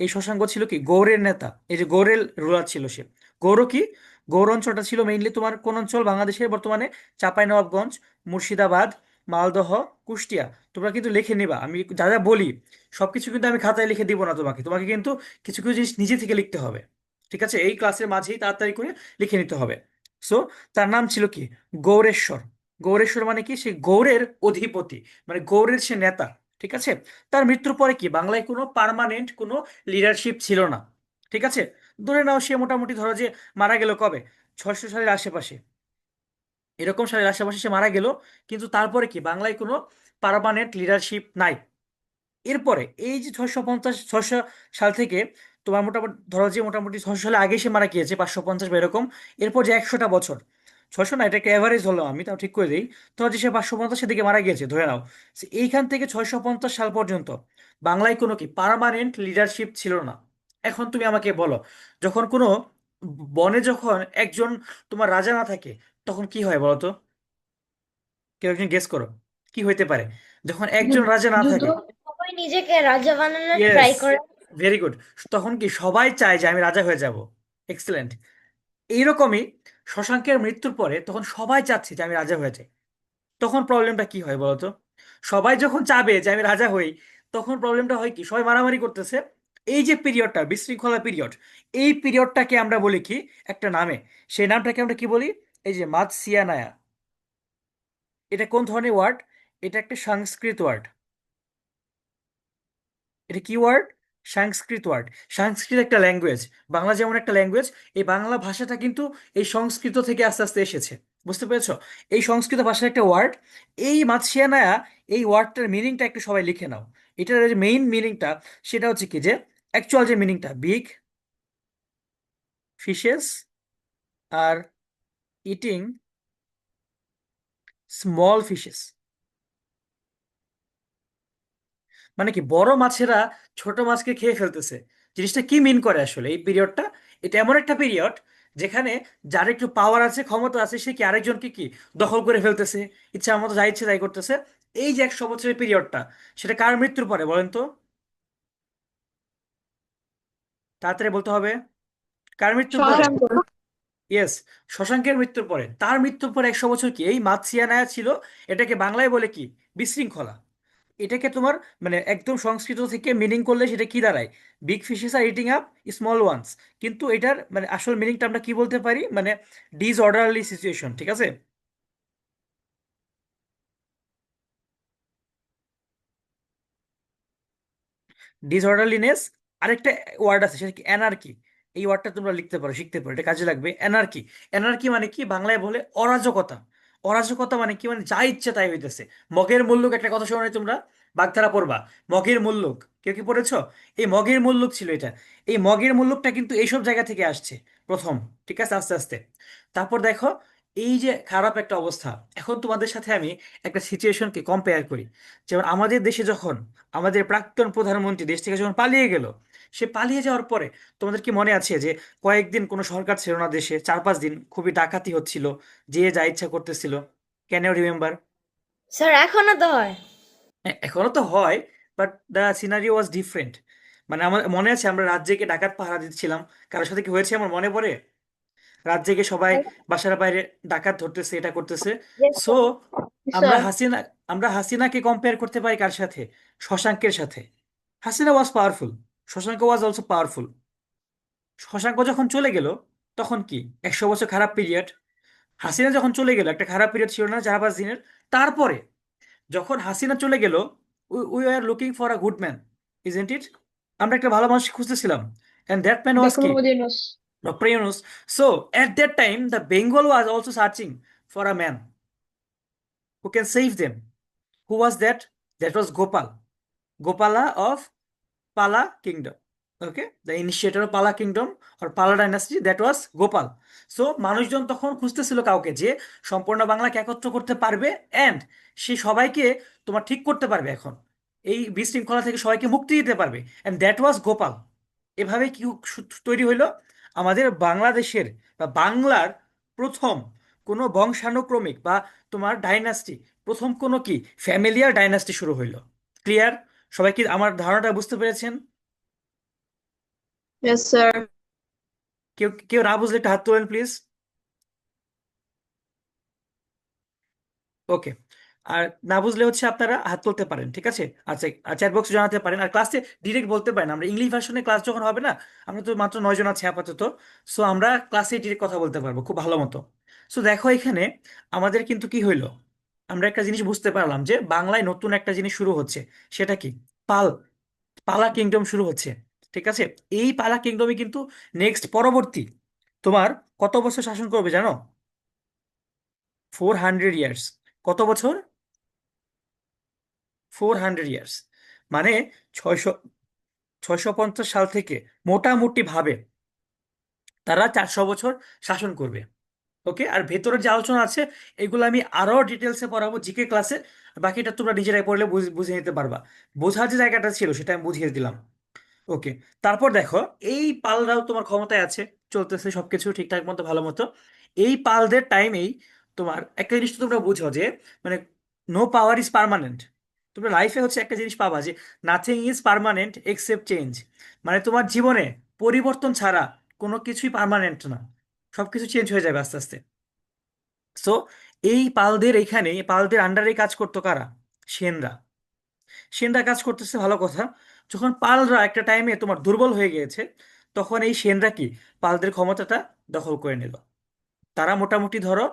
এই শশাঙ্ক ছিল কি গৌড়ের নেতা, এই যে গৌড়ের রুলার ছিল সে। গৌড় কি, গৌড় অঞ্চলটা ছিল মেইনলি তোমার কোন অঞ্চল বাংলাদেশের বর্তমানে? চাঁপাইনবাবগঞ্জ, মুর্শিদাবাদ, মালদহ, কুষ্টিয়া। তোমরা কিন্তু লিখে নিবা, আমি যা যা বলি সবকিছু কিন্তু আমি খাতায় লিখে দিব না তোমাকে, তোমাকে কিন্তু কিছু কিছু জিনিস নিজে থেকে লিখতে হবে। ঠিক আছে, এই ক্লাসের মাঝেই তাড়াতাড়ি করে লিখে নিতে হবে। সো তার নাম ছিল কি গৌরেশ্বর। গৌরেশ্বর মানে কি, সে গৌড়ের অধিপতি, মানে গৌড়ের সে নেতা। ঠিক আছে। তার মৃত্যুর পরে কি বাংলায় কোনো পার্মানেন্ট কোনো লিডারশিপ ছিল না। ঠিক আছে। ধরে নাও সে মোটামুটি ধরো যে মারা গেল কবে, 600 সালের আশেপাশে, এরকম সালের আশেপাশে সে মারা গেল। কিন্তু তারপরে কি বাংলায় কোনো পার্মানেন্ট লিডারশিপ নাই। এরপরে এই যে 650 600 সাল থেকে তোমার মোটামুটি ধরো যে মোটামুটি 600 সালে আগে সে মারা গিয়েছে, 550 বা এরকম। এরপর যে 100টা বছর, 600 না, এটা একটা অ্যাভারেজ হলো, আমি তাও ঠিক করে দিই। ধরো যে সে 550 দিকে মারা গিয়েছে ধরে নাও। So, এইখান থেকে 650 সাল পর্যন্ত বাংলায় কোনো কি পার্মানেন্ট লিডারশিপ ছিল না। এখন তুমি আমাকে বলো, যখন কোনো বনে যখন একজন তোমার রাজা না থাকে, তখন কি হয় বলো তো? কেউ একজন গেস করো, কি হইতে পারে যখন একজন রাজা না যুদ্ধ। থাকে? সবাই নিজেকে রাজা বানানোর ইয়েস, ট্রাই করে। Very good. তখন কি সবাই চায় যে আমি রাজা হয়ে যাব? এক্সেলেন্ট। এইরকমই শশাঙ্কের মৃত্যুর পরে তখন সবাই চাচ্ছে যে আমি রাজা হয়ে যাই। তখন প্রবলেমটা কি হয় বলতো? সবাই যখন চাবে যে আমি রাজা হই, তখন প্রবলেমটা হয় কি, সবাই মারামারি করতেছে। এই যে পিরিয়ডটা বিশৃঙ্খলা পিরিয়ড, এই পিরিয়ডটাকে আমরা বলি কি একটা নামে, সেই নামটাকে আমরা কি বলি? এই যে মাৎসিয়ানায়া। এটা কোন ধরনের ওয়ার্ড? এটা একটা সংস্কৃত ওয়ার্ড। এটা কি ওয়ার্ড? সংস্কৃত ওয়ার্ড। সংস্কৃত একটা ল্যাঙ্গুয়েজ, বাংলা যেমন একটা ল্যাঙ্গুয়েজ, এই বাংলা ভাষাটা কিন্তু এই সংস্কৃত থেকে আস্তে আস্তে এসেছে। বুঝতে পেরেছো? এই সংস্কৃত ভাষার একটা ওয়ার্ড, এই মাতসিয়ানায়া, এই ওয়ার্ডটার মিনিংটা একটু সবাই লিখে নাও। এটার যে মেইন মিনিংটা, সেটা হচ্ছে কি যে অ্যাকচুয়াল যে মিনিংটা, বিগ ফিশেস আর ইটিং স্মল ফিশেস। মানে কি বড় মাছেরা ছোট মাছকে খেয়ে ফেলতেছে। জিনিসটা কি মিন করে আসলে এই পিরিয়ডটা? এটা এমন একটা পিরিয়ড যেখানে যার একটু পাওয়ার আছে, ক্ষমতা আছে, সে কি আরেকজনকে কি দখল করে ফেলতেছে, ইচ্ছা মতো যা ইচ্ছে তাই করতেছে। এই যে 100 বছরের পিরিয়ডটা, সেটা কার মৃত্যুর পরে বলেন তো? তাড়াতাড়ি বলতে হবে, কার মৃত্যুর পরে? শশাঙ্ক। ইয়েস, শশাঙ্কের মৃত্যুর পরে। তার মৃত্যুর পরে 100 বছর কি এই মাৎসিয়ানায়া ছিল। এটাকে বাংলায় বলে কি বিশৃঙ্খলা। এটাকে তোমার মানে একদম সংস্কৃত থেকে মিনিং করলে সেটা কি দাঁড়ায়? বিগ ফিশেস আর ইটিং আপ স্মল ওয়ান্স। কিন্তু এটার মানে আসল মিনিংটা আমরা কি বলতে পারি, মানে ডিসঅর্ডারলি সিচুয়েশন। ঠিক আছে। ডিসঅর্ডারলিনেস। আরেকটা ওয়ার্ড আছে, সেটা কি অ্যানার্কি। এই ওয়ার্ডটা তোমরা লিখতে পারো, শিখতে পারো, এটা কাজে লাগবে। অ্যানার্কি, অ্যানার্কি মানে কি, বাংলায় বলে অরাজকতা। অরাজকতা মানে কি, মানে যা ইচ্ছে তাই হইতেছে। মগের মুল্লুক, একটা কথা শোনো নাই তোমরা, বাগধারা পড়বা, মগের মুল্লুক, কেউ কি পড়েছো? এই মগের মুল্লুক ছিল এটা। এই মগের মুল্লুকটা কিন্তু এইসব জায়গা থেকে আসছে প্রথম, ঠিক আছে, আস্তে আস্তে। তারপর দেখো, এই যে খারাপ একটা অবস্থা, এখন তোমাদের সাথে আমি একটা সিচুয়েশনকে কম্পেয়ার করি। যেমন আমাদের দেশে যখন আমাদের প্রাক্তন প্রধানমন্ত্রী দেশ থেকে যখন পালিয়ে গেল, সে পালিয়ে যাওয়ার পরে তোমাদের কি মনে আছে যে কয়েকদিন কোনো সরকার ছিল না দেশে, 4-5 দিন খুবই ডাকাতি হচ্ছিল, যে যা ইচ্ছা করতেছিল? Can you remember? স্যার এখনো তো হয়। এখনো তো হয়, but the scenario was different. মানে আমার মনে আছে আমরা রাত জেগে ডাকাত পাহারা দিচ্ছিলাম। কারোর সাথে কি হয়েছে আমার মনে পড়ে? রাত জেগে সবাই বাসার বাইরে ডাকাত ধরতেছে, এটা করতেছে। Yes, সো আমরা sir. হাসিনা, আমরা হাসিনাকে কম্পেয়ার করতে পারি কার সাথে? শশাঙ্কের সাথে। Hasina was powerful, Shashanka was also powerful. Shashanka যখন চলে গেল, তখন কি 100 বছর খারাপ পিরিয়ড। হাসিনা যখন চলে গেল, একটা খারাপ পিরিয়ড ছিল না 4-5 দিনের? তারপরে যখন হাসিনা চলে গেল, we are looking for a good man, isn't it? আমরা একটা ভালো মানুষ খুঁজতেছিলাম, and that man was Dr. কি? Mohammad Yunus. Doctor Yunus. So at that time the Bengal was also searching for a man who can save them. Who was that? That was Gopal, Gopala of Pala kingdom. Okay, the initiator of Pala kingdom or Pala dynasty, that was Gopal. So মানুষজন তখন খুঁজতেছিল কাউকে যে সম্পূর্ণ বাংলাকে একত্র করতে পারবে, and সে সবাইকে তোমার ঠিক করতে পারবে, এখন এই বিশৃঙ্খলা থেকে সবাইকে মুক্তি দিতে পারবে, অ্যান্ড দ্যাট ওয়াজ গোপাল। এভাবে কি তৈরি হইলো আমাদের বাংলাদেশের বা বাংলার প্রথম কোনো বংশানুক্রমিক বা তোমার ডাইনাস্টি, প্রথম কোনো কি ফ্যামিলিয়ার ডাইনাস্টি শুরু হইলো। ক্লিয়ার? সবাই কি আমার ধারণাটা বুঝতে পেরেছেন? Yes, sir. কেউ কেউ না বুঝলে একটা হাত তোলেন প্লিজ। ওকে। আর না বুঝলে হচ্ছে আপনারা হাত তুলতে পারেন, ঠিক আছে? আচ্ছা, আর চ্যাট বক্সে জানাতে পারেন, আর ক্লাসে ডিরেক্ট বলতে পারেন। আমরা ইংলিশ ভার্সনে ক্লাস যখন হবে না, আমরা তো মাত্র 9 জন আছি আপাতত, সো আমরা ক্লাসে ডিরেক্ট কথা বলতে পারবো খুব ভালো মতো। সো দেখো এখানে আমাদের কিন্তু কি হইলো, আমরা একটা জিনিস বুঝতে পারলাম যে বাংলায় নতুন একটা জিনিস শুরু হচ্ছে। সেটা কি? পাল, পালা কিংডম শুরু হচ্ছে, ঠিক আছে? এই পালা কিংডমই কিন্তু নেক্সট পরবর্তী তোমার কত বছর শাসন করবে জানো? 400 ইয়ার্স। কত বছর? 400 ইয়ার্স, মানে 650 সাল থেকে মোটামুটি ভাবে তারা 400 বছর শাসন করবে। ওকে, আর ভেতরের যে আলোচনা আছে এগুলো আমি আরো ডিটেলসে পড়াবো জিকে ক্লাসে। বাকিটা তোমরা নিজেরাই পড়লে বুঝে নিতে পারবা। বোঝার যে জায়গাটা ছিল সেটা আমি বুঝিয়ে দিলাম। ওকে। তারপর দেখো, এই পালরাও তোমার ক্ষমতায় আছে, চলতেছে সবকিছু ঠিকঠাক মতো ভালো মতো। এই পালদের টাইমেই তোমার একটা জিনিস তো তোমরা বুঝো যে, মানে নো পাওয়ার ইজ পার্মানেন্ট। তোমরা লাইফে হচ্ছে একটা জিনিস পাবা যে nothing is permanent except change. মানে তোমার জীবনে পরিবর্তন ছাড়া কোনো কিছুই পার্মানেন্ট না, সবকিছু চেঞ্জ হয়ে যাবে আস্তে আস্তে। সো এই পালদের, এইখানে এই পালদের আন্ডারে কাজ করতো কারা? সেনরা। সেনরা কাজ করতেছে, ভালো কথা। যখন পালরা একটা টাইমে তোমার দুর্বল হয়ে গিয়েছে, তখন এই সেনরা কি পালদের ক্ষমতাটা দখল করে নিল। তারা মোটামুটি ধরো,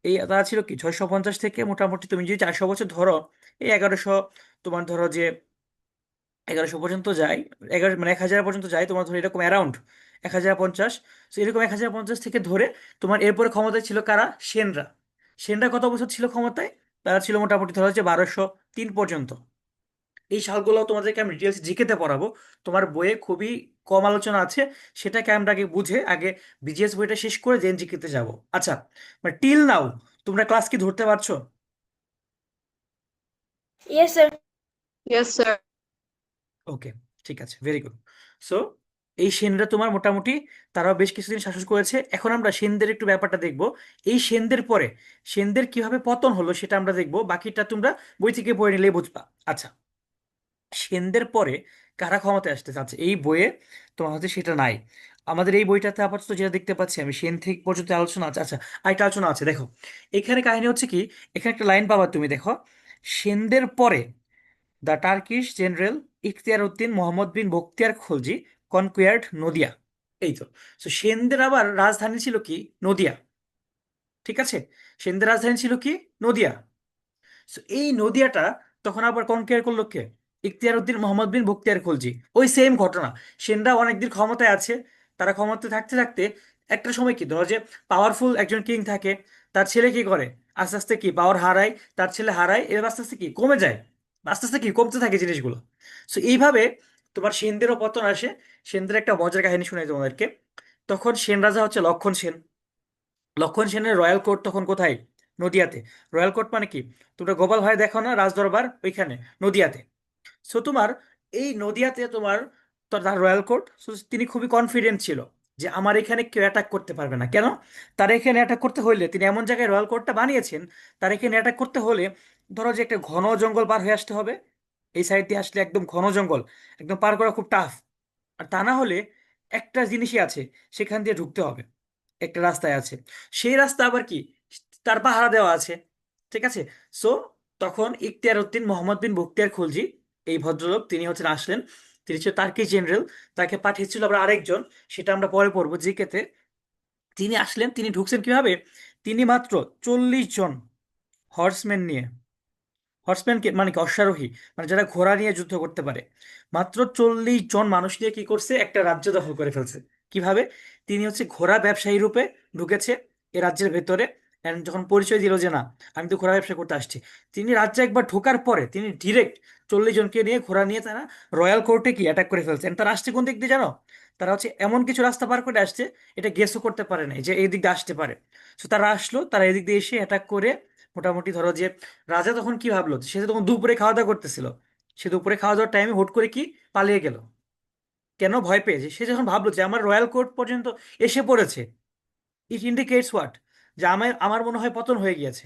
এই তারা ছিল কি 650 থেকে মোটামুটি তুমি যদি 400 বছর ধরো, এই 1100, তোমার ধরো যে 1100 পর্যন্ত যায়, 11 মানে 1000 পর্যন্ত যায়, তোমার ধরো এরকম অ্যারাউন্ড 1050। তো এরকম 1050 থেকে ধরে তোমার এরপরে ক্ষমতায় ছিল কারা? সেনরা। সেনরা কত বছর ছিল ক্ষমতায়? তারা ছিল মোটামুটি ধরো যে 1203 পর্যন্ত। এই সালগুলো তোমাদেরকে আমি ডিটেলস জিকেতে পড়াবো, তোমার বইয়ে খুবই কম আলোচনা আছে। সেটাকে আমরা আগে বুঝে আগে বিজিএস বইটা শেষ করে দেন জিকেতে যাব। আচ্ছা, মানে টিল নাও তোমরা ক্লাস কি ধরতে পারছো? Yes sir. Yes, sir. ওকে, ঠিক আছে, ভেরি গুড। সো এই সেনরা তোমার মোটামুটি তারাও বেশ কিছুদিন শাসন করেছে। এখন আমরা সেনদের একটু ব্যাপারটা দেখব। এই সেনদের পরে সেনদের কিভাবে পতন হলো সেটা আমরা দেখব, বাকিটা তোমরা বই থেকে পড়ে নিলেই বুঝবা। আচ্ছা, সেনদের পরে কারা ক্ষমতায় আসতে চাচ্ছে এই বইয়ে, তোমার হচ্ছে সেটা নাই। আমাদের এই বইটাতে আপাতত যেটা দেখতে পাচ্ছি আমি, সেন থেকে পর্যন্ত আলোচনা আছে। আচ্ছা, আরেকটা আলোচনা আছে দেখো, এখানে কাহিনী হচ্ছে কি, এখানে একটা লাইন পাবা তুমি, দেখো, সেনদের পরে the Turkish general Ikhtiyar Uddin Muhammad bin Bakhtiyar Khalji conquered Nadia. এই তো। তো সেনদের আবার রাজধানী ছিল কি? নদিয়া, ঠিক আছে? সেনদের রাজধানী ছিল কি? নদিয়া। So, এই নদিয়াটা তখন আবার কনকেয়ার করলো কে? ইখতিয়ার উদ্দিন মোহাম্মদ বিন বখতিয়ার খলজি। ওই সেম ঘটনা। সেনরা অনেকদিন ক্ষমতায় আছে, তারা ক্ষমতায় থাকতে থাকতে একটা সময় কি ধরো যে পাওয়ারফুল একজন কিং থাকে, তার ছেলে কি করে, আস্তে আস্তে কি পাওয়ার হারায়, তার ছেলে হারায়, এবার আস্তে আস্তে কি কমে যায়, আস্তে আস্তে কি কমতে থাকে জিনিসগুলো। সো এইভাবে তোমার সেনদেরও পতন আসে। সেনদের একটা মজার কাহিনী শুনাই তোমাদেরকে। তখন সেন রাজা হচ্ছে লক্ষণ সেন। লক্ষণ সেনের রয়্যাল কোর্ট তখন কোথায়? নদিয়াতে। রয়্যাল কোর্ট মানে কি, তোমরা গোপাল ভাই দেখো না রাজদরবার, ওইখানে নদিয়াতে। সো তোমার এই নদিয়াতে তোমার তার রয়্যাল কোর্ট। সো তিনি খুবই কনফিডেন্ট ছিল যে আমার এখানে কেউ অ্যাটাক করতে পারবে না। কেন? তার এখানে অ্যাটাক করতে হলে তিনি এমন জায়গায় রয়্যাল কোর্টটা বানিয়েছেন, তার এখানে অ্যাটাক করতে হলে ধরো যে একটা ঘন জঙ্গল পার হয়ে আসতে হবে। এই সাইড দিয়ে আসলে একদম ঘন জঙ্গল, একদম পার করা খুব টাফ। আর তা না হলে একটা জিনিসই আছে, সেখান দিয়ে ঢুকতে হবে, একটা রাস্তায় আছে। সেই রাস্তা আবার কি, তার পাহারা দেওয়া আছে। ঠিক আছে। সো তখন ইখতিয়ার উদ্দিন মোহাম্মদ বিন বখতিয়ার খলজি, এই ভদ্রলোক তিনি হচ্ছেন আসলেন। তিনি ছিল তার্কি জেনারেল, তাকে পাঠিয়েছিল আবার আরেকজন, সেটা আমরা পরে পড়বো জিকেতে। তিনি আসলেন, তিনি ঢুকছেন কিভাবে? তিনি মাত্র 40 জন হর্সম্যান নিয়ে, হর্সম্যান মানে কি অশ্বারোহী, মানে যারা ঘোড়া নিয়ে যুদ্ধ করতে পারে, মাত্র 40 জন মানুষ নিয়ে কি করছে, একটা রাজ্য দখল করে ফেলছে। কিভাবে? তিনি হচ্ছে ঘোড়া ব্যবসায়ী রূপে ঢুকেছে এ রাজ্যের ভেতরে। And যখন পরিচয় দিল যে না, আমি তো ঘোড়া ব্যবসা করতে আসছি, তিনি রাজ্যে একবার ঢোকার পরে তিনি ডিরেক্ট 40 জনকে নিয়ে ঘোড়া নিয়ে তারা রয়্যাল কোর্টে কি অ্যাটাক করে ফেলছে। And তারা আসছে কোন দিক দিয়ে জানো? তারা হচ্ছে এমন কিছু রাস্তা পার করে আসছে, এটা গেসও করতে পারে নাই যে এই দিক দিয়ে আসতে পারে। তো তারা আসলো, তারা এদিক দিয়ে এসে অ্যাটাক করে মোটামুটি ধরো যে রাজা তখন কি ভাবলো, সে তো তখন দুপুরে খাওয়া দাওয়া করতেছিল, সে দুপুরে খাওয়া দাওয়ার টাইমে হুট করে কি পালিয়ে গেল। কেন? ভয় পেয়ে। যে সে যখন ভাবলো যে আমার রয়্যাল কোর্ট পর্যন্ত এসে পড়েছে, ইট ইন্ডিকেটস হোয়াট, যে আমার আমার মনে হয় পতন হয়ে গিয়েছে।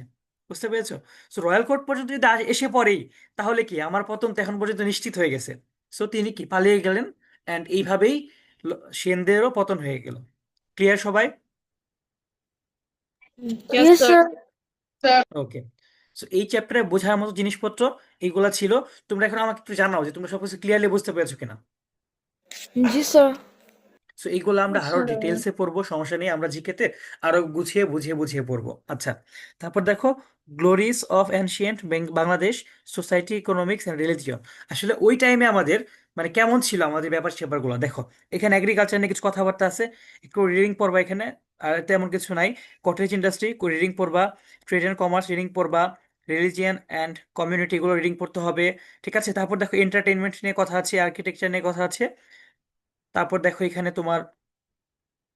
বুঝতে পেরেছো? সো রয়্যাল কোর্ট পর্যন্ত যদি এসে পড়েই, তাহলে কি আমার পতন তো এখন পর্যন্ত নিশ্চিত হয়ে গেছে। সো তিনি কি পালিয়ে গেলেন। অ্যান্ড এইভাবেই সেনদেরও পতন হয়ে গেল। ক্লিয়ার সবাই? Yes, yes sir. Sir. Okay. So এই চ্যাপ্টারে বোঝার মতো জিনিসপত্র এইগুলা ছিল। তোমরা এখন আমাকে একটু জানাও যে তোমরা সবকিছু ক্লিয়ারলি বুঝতে পেরেছো কিনা। জি স্যার। সো এইগুলো আমরা আরো স্যার ডিটেলসে পড়বো, সমস্যা নেই, আমরা জিকেতে আরো গুছিয়ে বুঝিয়ে বুঝিয়ে পড়বো। আচ্ছা, তারপর দেখো glories of ancient Bangladesh society, economics and religion. আসলে ওই টাইমে আমাদের মানে কেমন ছিল আমাদের ব্যাপার স্যাপারগুলো দেখো। এখানে এগ্রিকালচার নিয়ে কিছু কথাবার্তা আছে, একটু রিডিং পড়বা এখানে। আর তেমন কিছু নাই। কটেজ ইন্ডাস্ট্রি রিডিং পড়বা, ট্রেড অ্যান্ড কমার্স রিডিং পড়বা, রিলিজিয়ান অ্যান্ড কমিউনিটি এগুলো রিডিং পড়তে হবে। ঠিক আছে। তারপর দেখো এন্টারটেইনমেন্ট নিয়ে কথা আছে, আর্কিটেকচার নিয়ে কথা আছে। তারপর দেখো এখানে তোমার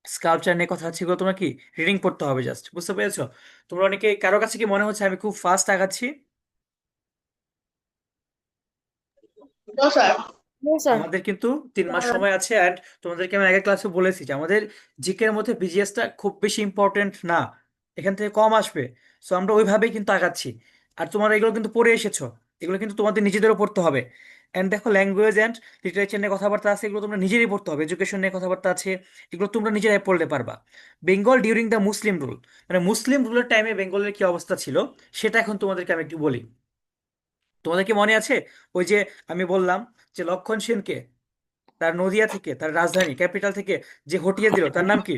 স্কাল্পচার নিয়ে কথা আছে, এগুলো তোমার কি রিডিং পড়তে হবে জাস্ট। বুঝতে পেরেছো? তোমরা অনেকে, কারো কাছে কি মনে হচ্ছে আমি খুব ফাস্ট আগাচ্ছি? নো স্যার জি স্যার। আমাদের কিন্তু 3 মাস সময় আছে। অ্যান্ড তোমাদেরকে আমি আগের ক্লাসে বলেছি যে আমাদের জিকের মধ্যে বিজিএসটা খুব বেশি ইম্পর্টেন্ট না, এখান থেকে কম আসবে। সো আমরা ওইভাবেই কিন্তু আগাচ্ছি। আর তোমরা এগুলো কিন্তু পড়ে এসেছো, এগুলো কিন্তু তোমাদের নিজেদেরও পড়তে হবে। অ্যান্ড দেখো ল্যাঙ্গুয়েজ অ্যান্ড লিটারেচার নিয়ে কথাবার্তা আছে, এগুলো তোমরা নিজেরই পড়তে হবে। এডুকেশন নিয়ে কথাবার্তা আছে, এগুলো তোমরা নিজেরাই পড়লে পারবা। Bengal during the Muslim rule, মানে মুসলিম রুলের টাইমে বেঙ্গলের কি অবস্থা ছিল, সেটা এখন তোমাদেরকে আমি একটু বলি। তোমাদের কি মনে আছে ওই যে আমি বললাম যে লক্ষণ সেনকে তার নদিয়া থেকে, তার রাজধানী ক্যাপিটাল থেকে যে হটিয়ে দিল, তার নাম কি?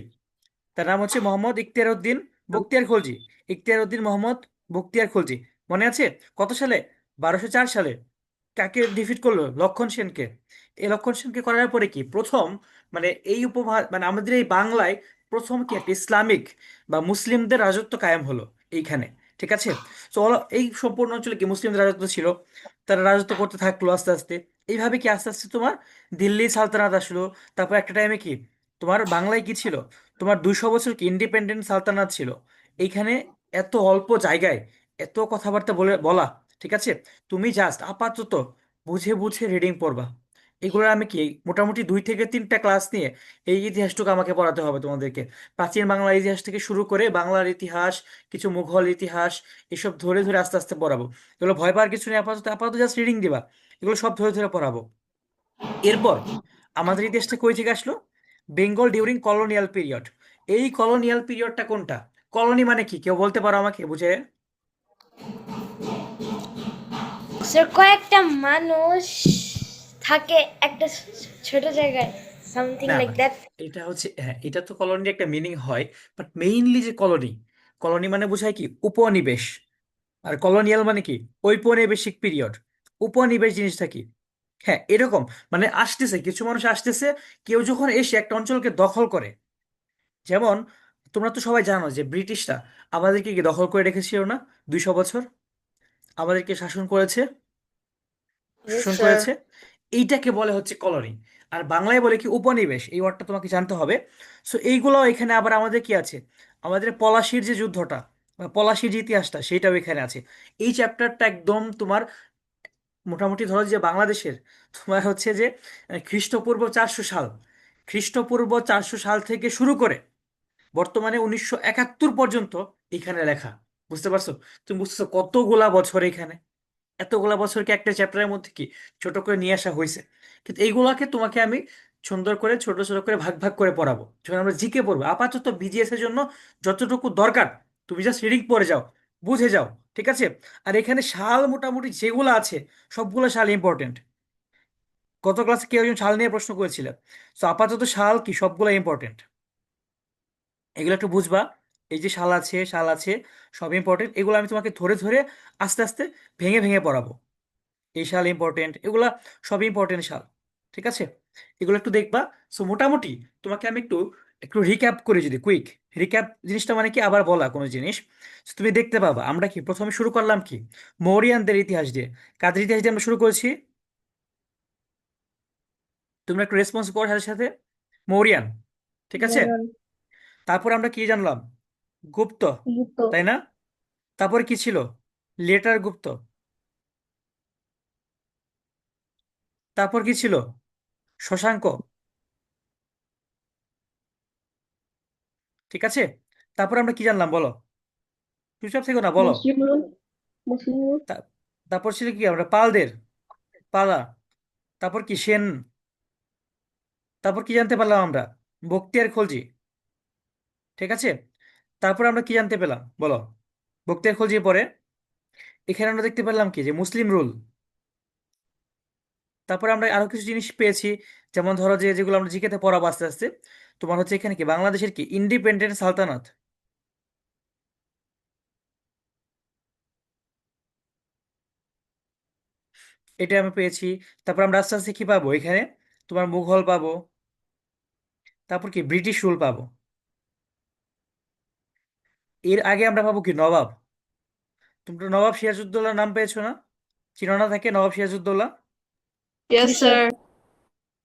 তার নাম হচ্ছে মোহাম্মদ ইখতিয়ার উদ্দিন বখতিয়ার খলজি। ইখতিয়ার উদ্দিন মোহাম্মদ বখতিয়ার খলজি। মনে আছে? কত সালে? 1204 সালে। কাকে ডিফিট করলো? লক্ষণ সেনকে। এই লক্ষণ সেনকে করার পরে কি প্রথম, মানে এই উপভাগ মানে আমাদের এই বাংলায় প্রথম কি একটা ইসলামিক বা মুসলিমদের রাজত্ব কায়েম হলো এইখানে। ঠিক আছে। তো এই সম্পূর্ণ অঞ্চলে কি মুসলিমদের রাজত্ব ছিল, তারা রাজত্ব করতে থাকলো আস্তে আস্তে। এইভাবে কি আস্তে আস্তে তোমার দিল্লি সালতানাত আসলো। তারপর একটা টাইমে কি তোমার বাংলায় কি ছিল, তোমার 200 বছর কি ইন্ডিপেন্ডেন্ট সালতানাত ছিল। এইখানে এত অল্প জায়গায় এত কথাবার্তা বলে বলা। ঠিক আছে। তুমি জাস্ট আপাতত বুঝে বুঝে রিডিং পড়বা। এগুলো আমি কি মোটামুটি 2 থেকে 3টা ক্লাস নিয়ে এই ইতিহাসটুকু আমাকে পড়াতে হবে তোমাদেরকে। প্রাচীন বাংলার ইতিহাস থেকে শুরু করে বাংলার ইতিহাস, কিছু মুঘল ইতিহাস, এসব ধরে ধরে আস্তে আস্তে পড়াবো। এগুলো ভয় পাওয়ার কিছু নেই, আপাতত আপাতত জাস্ট রিডিং দিবা। এগুলো সব ধরে ধরে পড়াবো। এরপর আমাদের এই দেশটা কই থেকে আসলো? Bengal during colonial period. এই কলোনিয়াল পিরিয়ডটা কোনটা? কলোনি মানে কি কেউ বলতে পারো আমাকে বুঝে? স্যার কয়েকটা মানুষ থাকে একটা ছোট জায়গায়, সামথিং না লাইক না, দ্যাট। এটা হচ্ছে, হ্যাঁ এটা তো কলোনির একটা মিনিং হয়, বাট মেইনলি যে কলোনি, কলোনি মানে বোঝায় কি উপনিবেশ। আর কলোনিয়াল মানে কি ঔপনিবেশিক পিরিয়ড। উপনিবেশ জিনিসটা কি? হ্যাঁ, এরকম মানে আসতেছে, কিছু মানুষ আসতেছে, কেউ যখন এসে একটা অঞ্চলকে দখল করে, যেমন তোমরা তো সবাই জানো যে ব্রিটিশরা আমাদেরকে কি দখল করে রেখেছিল না 200 বছর, আমাদেরকে শাসন করেছে, ইয়েস শোষণ স্যার। করেছে। এইটাকে বলে হচ্ছে কলোনি। আর বাংলায় বলে কি উপনিবেশ, এই ওয়ার্ডটা তোমাকে জানতে হবে। সো এইগুলো এখানে আবার আমাদের কি আছে, আমাদের পলাশির যে যুদ্ধটা বা পলাশির যে ইতিহাসটা সেটাও এখানে আছে। এই চ্যাপ্টারটা একদম তোমার মোটামুটি ধরো যে বাংলাদেশের তোমার হচ্ছে যে খ্রিস্টপূর্ব 400 সাল, খ্রিস্টপূর্ব 400 সাল থেকে শুরু করে বর্তমানে 1971 পর্যন্ত এখানে লেখা। বুঝতে পারছো? তুমি বুঝতেছো কতগুলা বছর এখানে, এতগুলা বছরকে একটা চ্যাপ্টারের মধ্যে কি ছোট করে নিয়ে আসা হয়েছে। কিন্তু এইগুলাকে তোমাকে আমি সুন্দর করে ছোট ছোট করে ভাগ ভাগ করে পড়াবো যখন আমরা জিকে পড়বো। আপাতত বিজিএস এর জন্য যতটুকু দরকার তুমি জাস্ট রিডিং পড়ে যাও, বুঝে যাও, ঠিক আছে? আর এখানে সাল মোটামুটি যেগুলো আছে সবগুলো সাল ইম্পর্টেন্ট। গত ক্লাসে কেউ একজন সাল নিয়ে প্রশ্ন করেছিল, তো আপাতত সাল কি সবগুলো ইম্পর্টেন্ট, এগুলো একটু বুঝবা। এই যে সাল আছে, সাল আছে, সব ইম্পর্টেন্ট। এগুলো আমি তোমাকে ধরে ধরে আস্তে আস্তে ভেঙে ভেঙে পড়াবো। এই সাল ইম্পর্টেন্ট, এগুলা সব ইম্পর্টেন্ট সাল, ঠিক আছে? এগুলো একটু দেখবা। সো মোটামুটি তোমাকে আমি একটু একটু রিক্যাপ করি, যদি কুইক রিক্যাপ জিনিসটা মানে কি আবার বলা কোনো জিনিস। So তুমি দেখতে পাবা আমরা কি প্রথমে শুরু করলাম কি মৌরিয়ানদের ইতিহাস দিয়ে। কাদের ইতিহাস দিয়ে আমরা শুরু করেছি? তোমরা একটু রেসপন্স করো সাথে সাথে। মৌরিয়ান, ঠিক আছে। মরিয়ন তারপর আমরা কি জানলাম? গুপ্ত, যুক্ত তাই না? তারপরে কি ছিল? লেটার গুপ্ত। তারপর কি ছিল? শশাঙ্ক, ঠিক আছে। তারপর আমরা কি জানলাম বলো, চুপচাপ থেকো না, বলো। মুসলিম রুল মুসলিম রুল তা- তারপর ছিল কি আমরা পালদের, পালা। তারপর কি সেন। তারপর কি জানতে পারলাম আমরা? বখতিয়ার খলজি, ঠিক আছে। তারপর আমরা কি জানতে পেলাম বলো? বখতিয়ার খলজির পরে এখানে আমরা দেখতে পেলাম কি যে মুসলিম রুল। তারপরে আমরা আরো কিছু জিনিস পেয়েছি, যেমন ধরো যে যেগুলো আমরা জিকেতে পড়াবো আস্তে আস্তে। তোমার হচ্ছে এখানে কি বাংলাদেশের কি ইন্ডিপেন্ডেন্ট সালতানাত, এটা আমি পেয়েছি। তারপর আমরা আস্তে আস্তে কি পাবো এখানে, তোমার মুঘল পাবো, তারপর কি ব্রিটিশ রুল পাবো। এর আগে আমরা পাবো কি নবাব। তোমরা নবাব সিরাজউদ্দৌলার নাম পেয়েছো না? চিনো না তাকে, নবাব সিরাজউদ্দৌলা? জি ইয়েস স্যার স্যার।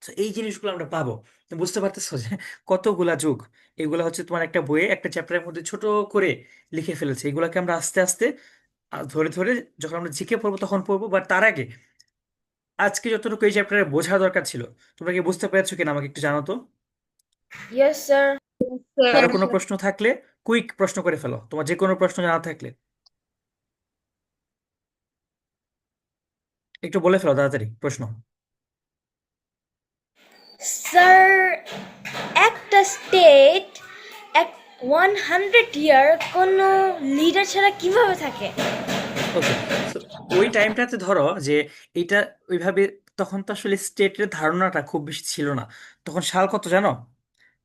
তো এই জিনিসগুলো আমরা পাবো। তো বুঝতে পারতেছো যে কতগুলা যুগ। এগুলো হচ্ছে তোমার একটা বইয়ে একটা চ্যাপ্টারের মধ্যে ছোট করে লিখে ফেলেছে। এগুলোকে আমরা আস্তে আস্তে ধরে ধরে যখন আমরা জিকে পড়বো তখন পড়বো। বাট তার আগে আজকে যতটুকু এই চ্যাপ্টারে বোঝা দরকার ছিল, তোমরা কি বুঝতে পেরেছো কিনা আমাকে একটু জানো তো। Yes sir. কারো স্যার কোনো প্রশ্ন থাকলে কুইক প্রশ্ন করে ফেলো, তোমার যে কোনো প্রশ্ন জানা থাকলে একটু বলে ফেলো তাড়াতাড়ি প্রশ্ন। স্যার, একটা স্টেট এক 100 ইয়ার কোনো লিডার ছাড়া কিভাবে থাকে? ওকে, ওই টাইমটাতে ধরো যে এটা ওইভাবে, তখন তো আসলে স্টেটের ধারণাটা খুব বেশি ছিল না। তখন সাল কত জানো?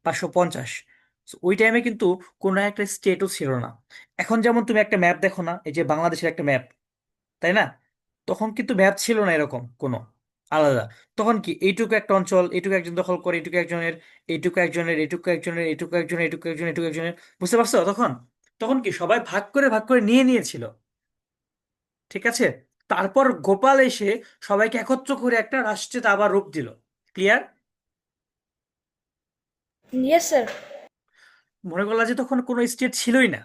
550। So, ওই টাইমে কিন্তু কোনো একটা স্টেটও ছিল না। এখন যেমন তুমি একটা ম্যাপ দেখো না, এই যে বাংলাদেশের একটা ম্যাপ, তাই না? তখন কিন্তু ম্যাপ ছিল না এরকম কোনো আলাদা। তখন কি এইটুকু একটা অঞ্চল, এইটুকু একজন দখল করে, এইটুকু একজনের, এইটুকু একজনের, এইটুকু একজনের, এইটুকু একজনের, এইটুকু একজনের, এইটুকু একজনের। বুঝতে পারছো? তখন তখন কি সবাই ভাগ করে নিয়ে নিয়েছিল, ঠিক আছে। তারপর গোপাল এসে সবাইকে একত্র করে একটা রাষ্ট্রে তা আবার রূপ দিল। ক্লিয়ার? Yes sir. মনে করলা যে তখন কোনো স্টেট ছিলই না,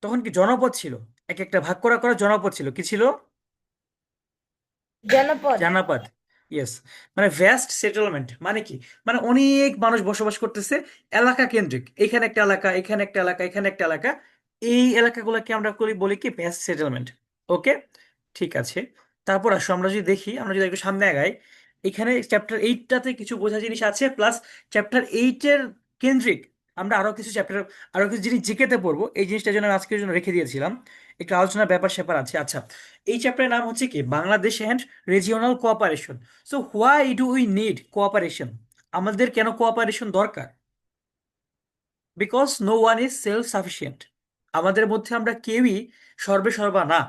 তখন কি জনপদ ছিল, এক একটা ভাগ করা করা জনপদ ছিল। কি ছিল? জনপদ। জানাপদ। ইয়েস, মানে ভ্যাস্ট সেটেলমেন্ট মানে কি, মানে অনেক মানুষ বসবাস করতেছে এলাকা কেন্দ্রিক। এখানে একটা এলাকা, এখানে একটা এলাকা, এখানে একটা এলাকা। এই এলাকাগুলোকে আমরা করি বলি কি ভ্যাস্ট সেটেলমেন্ট। ওকে, ঠিক আছে। তারপর আসো আমরা যদি দেখি, আমরা যদি একটু সামনে আগাই, এখানে চ্যাপ্টার 8টাতে কিছু বোঝা জিনিস আছে, প্লাস চ্যাপ্টার 8-এর কেন্দ্রিক আমরা আরো কিছু চ্যাপ্টার, আরো কিছু জিনিস জিকেতে পড়বো। এই জিনিসটার জন্য আমি আজকের জন্য রেখে দিয়েছিলাম। একটু আলোচনার ব্যাপার স্যাপার আছে। আচ্ছা, এই চ্যাপ্টারের নাম হচ্ছে কি Bangladesh and regional cooperation. So why do we need cooperation? আমাদের কেন কোঅপারেশন দরকার? Because no one is self sufficient. আমাদের মধ্যে আমরা কেউই সর্বে সর্বা না।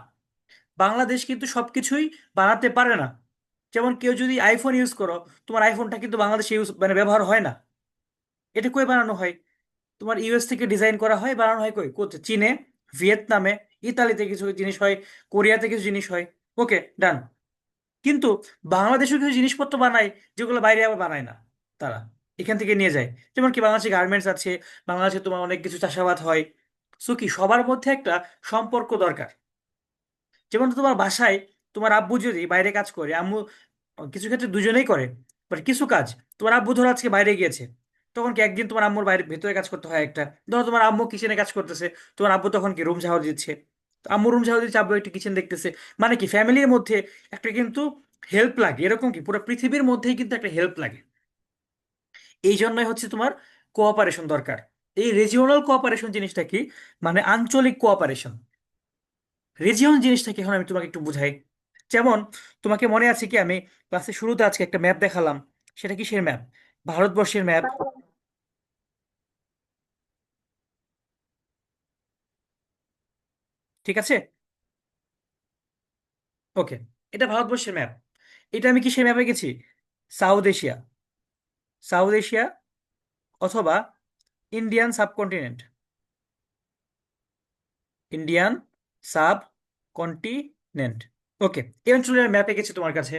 বাংলাদেশ কিন্তু সবকিছুই বানাতে পারে না। যেমন কেউ যদি আইফোন ইউজ করো, তোমার আইফোনটা কিন্তু বাংলাদেশে ইউজ মানে ব্যবহার হয় না। এটা কই বানানো হয়? তোমার ইউএস থেকে ডিজাইন করা হয়, বানানো হয় কই? কোথায়? চীনে, ভিয়েতনামে, ইতালিতে কিছু জিনিস হয়, কোরিয়াতে কিছু জিনিস হয়। ওকে, ডান। কিন্তু বাংলাদেশেও কিছু জিনিসপত্র বানায় যেগুলো বাইরে আবার বানায় না, তারা এখান থেকে নিয়ে যায়। যেমন কি বাংলাদেশে গার্মেন্টস আছে, বাংলাদেশে তোমার অনেক কিছু চাষাবাদ হয়। সো কি সবার মধ্যে একটা সম্পর্ক দরকার। যেমন তোমার বাসায় তোমার আব্বু যদি বাইরে কাজ করে, আম্মু কিছু ক্ষেত্রে দুজনেই করে, বাট কিছু কাজ তোমার আব্বু ধরো আজকে বাইরে গিয়েছে, তখন কি একদিন তোমার আম্মুর বাইরে ভেতরে কাজ করতে হয় একটা। ধরো তোমার আম্মু কিচেনে কাজ করতেছে, তোমার আব্বু তখন কি রুম ঝাড়ু দিচ্ছে, তো আম্মু রুম ঝাড়ু দিচ্ছে, আব্বু একটু কিচেন দেখতেছে। মানে কি ফ্যামিলির মধ্যে একটা কিন্তু হেল্প লাগে, এরকম কি পুরো পৃথিবীর মধ্যেই কিন্তু একটা হেল্প লাগে। এই জন্যই হচ্ছে তোমার কোঅপারেশন দরকার। এই রিজিওনাল কোঅপারেশন জিনিসটা কি, মানে আঞ্চলিক কোঅপারেশন। রিজিয়ন জিনিসটা কি এখন আমি তোমাকে একটু বুঝাই। যেমন তোমাকে মনে আছে কি আমি ক্লাসের শুরুতে আজকে একটা ম্যাপ দেখালাম, সেটা কিসের ম্যাপ? ভারতবর্ষের ম্যাপ, ঠিক আছে? ওকে, এটা ভারতবর্ষের ম্যাপ। এটা আমি কিসের ম্যাপে গেছি? সাউথ এশিয়া, সাউথ এশিয়া অথবা Indian subcontinent, Indian subcontinent. Okay, এই অঞ্চলের ম্যাপে গেছে তোমার কাছে।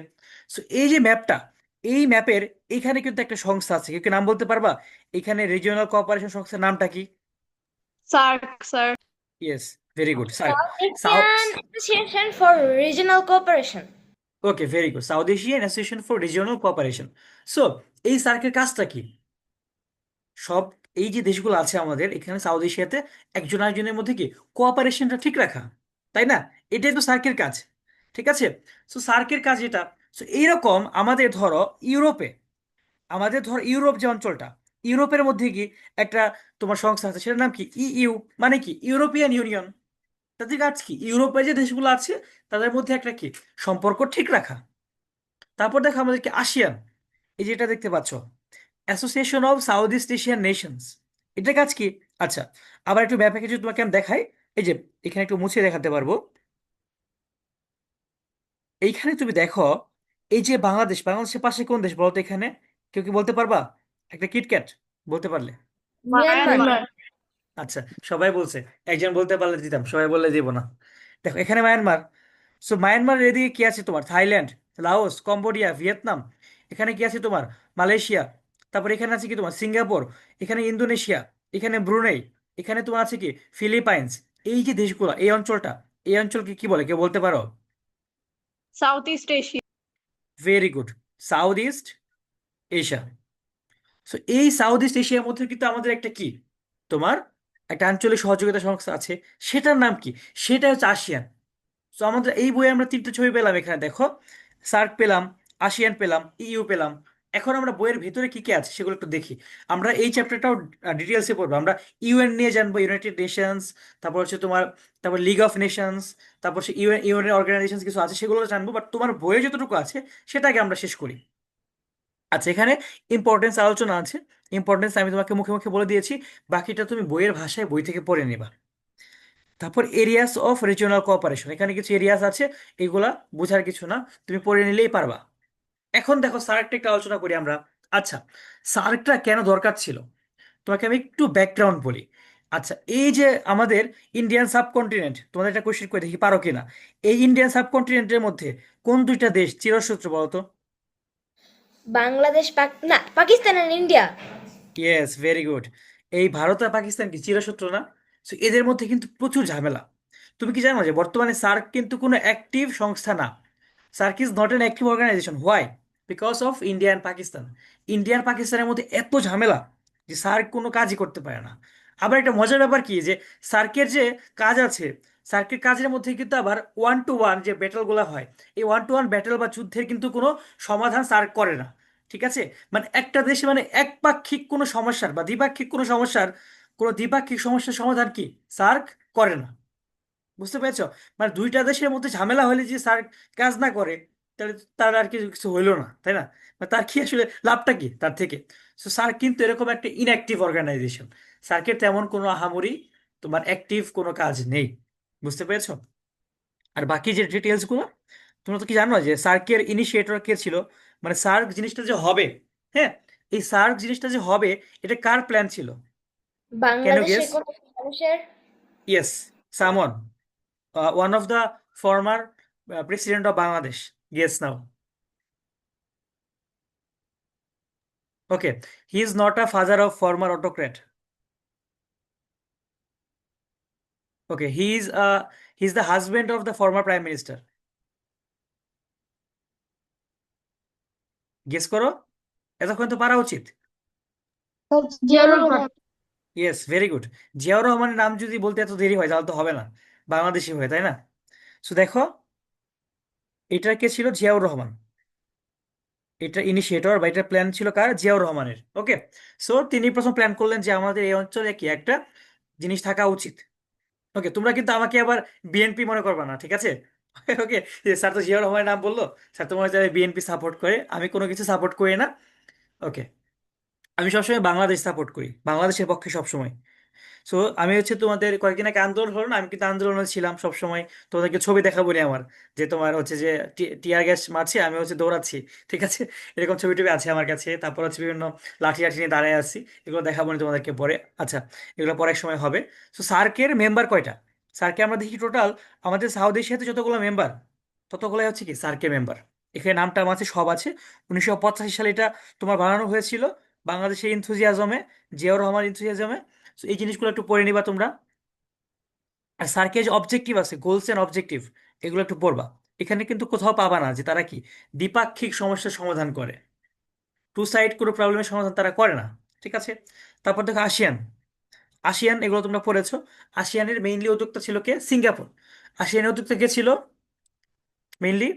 সো এই যে ম্যাপটা, এই ম্যাপের এখানে কিন্তু একটা সংস্থা আছে, কেউ কি নাম বলতে পারবা? এখানে রিজিওনাল কোঅপারেশন সংস্থার নামটা কি? SAARC sir. Yes, very good, sir. South south, Asian Association for Regional Cooperation. Okay, very good, south Asian association for regional cooperation. So এই সার্কের কাজটা কি? সব এই যে দেশগুলো আছে আমাদের এখানে সাউথ এশিয়াতে, একজন আরেকজনের মধ্যে কি কোঅপারেশনটা ঠিক রাখা, তাই না? এটাই তো সার্কের কাজ, ঠিক আছে? সো সার্কের কাজ এটা। সো এইরকম আমাদের ধরো ইউরোপে, আমাদের ধর ইউরোপ যে অঞ্চলটা, ইউরোপের মধ্যে কি একটা তোমার সংস্থা আছে, সেটার নাম কি ইইউ, মানে কি ইউরোপিয়ান ইউনিয়ন। তাদের কাজ কি ইউরোপে যে দেশগুলো আছে তাদের মধ্যে একটা কি সম্পর্ক ঠিক রাখা। তারপর দেখো আমাদেরকে আসিয়ান, এই যেটা দেখতে পাচ্ছ, association of south east Asian Nations, এটার কাজ কি? আচ্ছা, আবার একটু ব্যাপারে কিছু তোমাকে আমি দেখাই। এই যে এখানে একটু মুছে দেখাতে পারবো। এইখানে তুমি দেখো, এই যে বাংলাদেশ, বাংলাদেশের পাশে কোন দেশ বলতো এখানে? কেউ কি বলতে পারবা? একটা কিটক্যাট বলতে পারলে। Myanmar. মায়ানমার। আচ্ছা, সবাই বলছে, একজন বলতে পারলে দিতাম, সবাই বললে দিব না। দেখো এখানে মায়ানমার। সো মায়ানমারের এদিকে কি আছে তোমার? Thailand, Laos, Cambodia, Vietnam. এখানে কি আছে তোমার? মালয়েশিয়া। তারপর এখানে আছে কি তোমার? সিঙ্গাপুর। এখানে ইন্দোনেশিয়া। এখানে ব্রুনেই। এখানে তোমার আছে কি? ফিলিপাইন্স। এই যে দেশগুলো, এই অঞ্চলটা, এই অঞ্চলকে কি বলে, কেউ বলতে পারো? South east Asia. Very good, south east Asia. So এই সাউথ ইস্ট এশিয়ার মধ্যে কিন্তু আমাদের একটা কি তোমার একটা আঞ্চলিক সহযোগিতা সংস্থা আছে, সেটার নাম কি? সেটা হচ্ছে আসিয়ান। তো আমাদের এই বইয়ে আমরা তিনটে ছবি পেলাম, এখানে দেখো, সার্ক পেলাম, আসিয়ান পেলাম, ইইউ পেলাম। এখন আমরা বইয়ের ভিতরে কি কি আছে সেগুলো একটু দেখি। আমরা এই চ্যাপ্টারটাও ডিটেলসে পড়বো। আমরা ইউএন নিয়ে জানবো, ইউনাইটেড নেশনস, তারপর হচ্ছে তোমার, তারপর লিগ অফ নেশনস, তারপর সে ইউএন অর্গানাইজেশন কিছু আছে সেগুলো জানবো, বাট তোমার বইয়ে যতটুকু আছে সেটাকে আমরা শেষ করি। আচ্ছা, এখানে ইম্পর্টেন্স আলোচনা আছে। ইম্পর্টেন্স আমি তোমাকে মুখে মুখে বলে দিয়েছি, বাকিটা তুমি বইয়ের ভাষায় বই থেকে পড়ে নিবা। তারপর এরিয়াস অফ রিজিওনাল কোঅপারেশন, এখানে কিছু এরিয়াস আছে, এগুলা বোঝার কিছু না, তুমি পড়ে নিলেই পারবা। এখন দেখো সার্কটা একটু আলোচনা করি আমরা। আচ্ছা, সার্কটা কেন দরকার ছিল তোমাকে আমি একটু ব্যাকগ্রাউন্ড বলি। আচ্ছা, এই যে আমাদের ইন্ডিয়ান সাবকন্টিনেন্ট, তোমাদের একটা কোশ্চেন করে দেখি পারো কিনা। এই ইন্ডিয়ান সাবকন্টিনেন্টের মধ্যে কোন দুইটা দেশ চিরশত্রু বলতো? Bangladesh, না, Pakistan and India. Yes, very good. এই ভারত আর পাকিস্তান কি চিরশত্রু না? So, এদের মধ্যে কিন্তু প্রচুর ঝামেলা। তুমি কি জানো যে বর্তমানে সার্ক কিন্তু কোনো অ্যাক্টিভ সংস্থা না? SAARC is not an active organisation. Why? Because of India and Pakistan. India আর পাকিস্তানের মধ্যে এত ঝামেলা যে সার্ক কোনো কাজই করতে পারে না। আবার একটা মজার ব্যাপার কি, যে সার্কের যে কাজ আছে, সার্কের কাজের মধ্যে কিন্তু আবার ওয়ান টু ওয়ান যে ব্যাটেলগুলো হয়, এই ওয়ান টু ওয়ান ব্যাটেল বা যুদ্ধের কিন্তু কোনো সমাধান সার্ক করে না, ঠিক আছে? মানে একটা দেশে মানে একপাক্ষিক কোনো সমস্যার বা দ্বিপাক্ষিক কোনো সমস্যার, কোনো দ্বিপাক্ষিক সমস্যার সমাধান কি সার্ক করে না। বুঝতে পেরেছো? মানে দুইটা দেশের মধ্যে ঝামেলা হলে যে স্যার কাজ না করে, তাহলে তার আর কিছু কিছু হইলো না, তাই না? মানে তার কি আসলে লাভটা কি তার থেকে? সো স্যার কিন্তু এরকম একটা ইনঅ্যাক্টিভ অর্গানাইজেশন। স্যারকে তেমন কোনো আহামরি তোমার অ্যাক্টিভ কোনো কাজ নেই। বুঝতে পেরেছো? আর বাকি যে ডিটেলস গুলো, তোমরা তো কি জানো যে সার্কের ইনিশিয়েটর কে ছিল? মানে সার্ক জিনিসটা যে হবে, হ্যাঁ, এই সার্ক জিনিসটা যে হবে, এটা কার প্ল্যান ছিল? ক্যান ইউ বাংলাদেশের গেস? কোন মানুষের? ইয়েস, সামন, one of the former president of Bangladesh. Guess now. Okay, he is not a father of former autocrat. Okay, he is the husband of the former prime minister. Guess করো, এতক্ষণ তো পারা উচিত। Ziaur Rahman. Yes, very good. Ziaur রহমানের নাম যদি বলতে এত দেরি হয় তাহলে তো হবে না, বাংলাদেশি হয়ে, তাই না? সো দেখো, এটা কে ছিল? জিয়াউর রহমান। এটা ইনিশিয়েটর বা এটা প্ল্যান ছিল কার? জিয়াউর রহমানের। ওকে, সো তিনি প্রথম প্ল্যান করলেন যে আমাদের এই অঞ্চলে কি একটা জিনিস থাকা উচিত। ওকে, তোমরা কিন্তু আমাকে আবার বিএনপি মনে করবে না, ঠিক আছে? ওকে, স্যার তো জিয়াউর রহমানের নাম বললো, স্যার তোমার হচ্ছে বিএনপি সাপোর্ট করে, আমি কোনো কিছু সাপোর্ট করি না। ওকে, আমি সবসময় বাংলাদেশ সাপোর্ট করি, বাংলাদেশের পক্ষে সবসময়। সো আমি হচ্ছে তোমাদের কয়েকদিন আগে আন্দোলন হলো না, আমি কিন্তু আন্দোলনে ছিলাম সব সময়। তোমাদেরকে ছবি দেখাবো নি আমার, যে তোমার হচ্ছে যে টিয়ার গ্যাস মারছে, আমি হচ্ছে দৌড়াচ্ছি, ঠিক আছে? এরকম ছবি টবি আছে আমার কাছে। তারপর হচ্ছে বিভিন্ন লাঠি লাঠি নিয়ে দাঁড়ায় আছি, এগুলো দেখাবো নি তোমাদেরকে পরে, আচ্ছা? এগুলো পরে এক সময় হবে। সো সার্কের মেম্বার কয়টা? সার্কে আমরা দেখি টোটাল আমাদের সাউথ এশিয়াতে যতগুলো মেম্বার, ততগুলোই হচ্ছে কি সার্কের মেম্বার। এখানে নাম টাম আছে, সব আছে। 1985 সালে এটা তোমার বানানো হয়েছিল বাংলাদেশের ইনথুজিয়াজমে, জিয়াউর রহমান ইনথুজিয়াজমে। তো এই জিনিসগুলো একটু পড়ে নিবা তোমরা। আর সার্কের যে অবজেক্টিভ আছে, গোলস এন্ড অবজেক্টিভ, এগুলো একটু পড়বা। এখানে কিন্তু কোথাও পাবা না যে তারা কি দ্বিপাক্ষিক সমস্যার সমাধান করে, টু সাইড কোনো প্রবলেমের সমাধান তারা করে না, ঠিক আছে? তারপর দেখো আসিয়ান। আসিয়ান এগুলো তোমরা পড়েছো। আসিয়ানের মেইনলি উদ্যোক্তা ছিল কে? সিঙ্গাপুর। আসিয়ানের উদ্যোক্তা কে ছিল মেইনলি?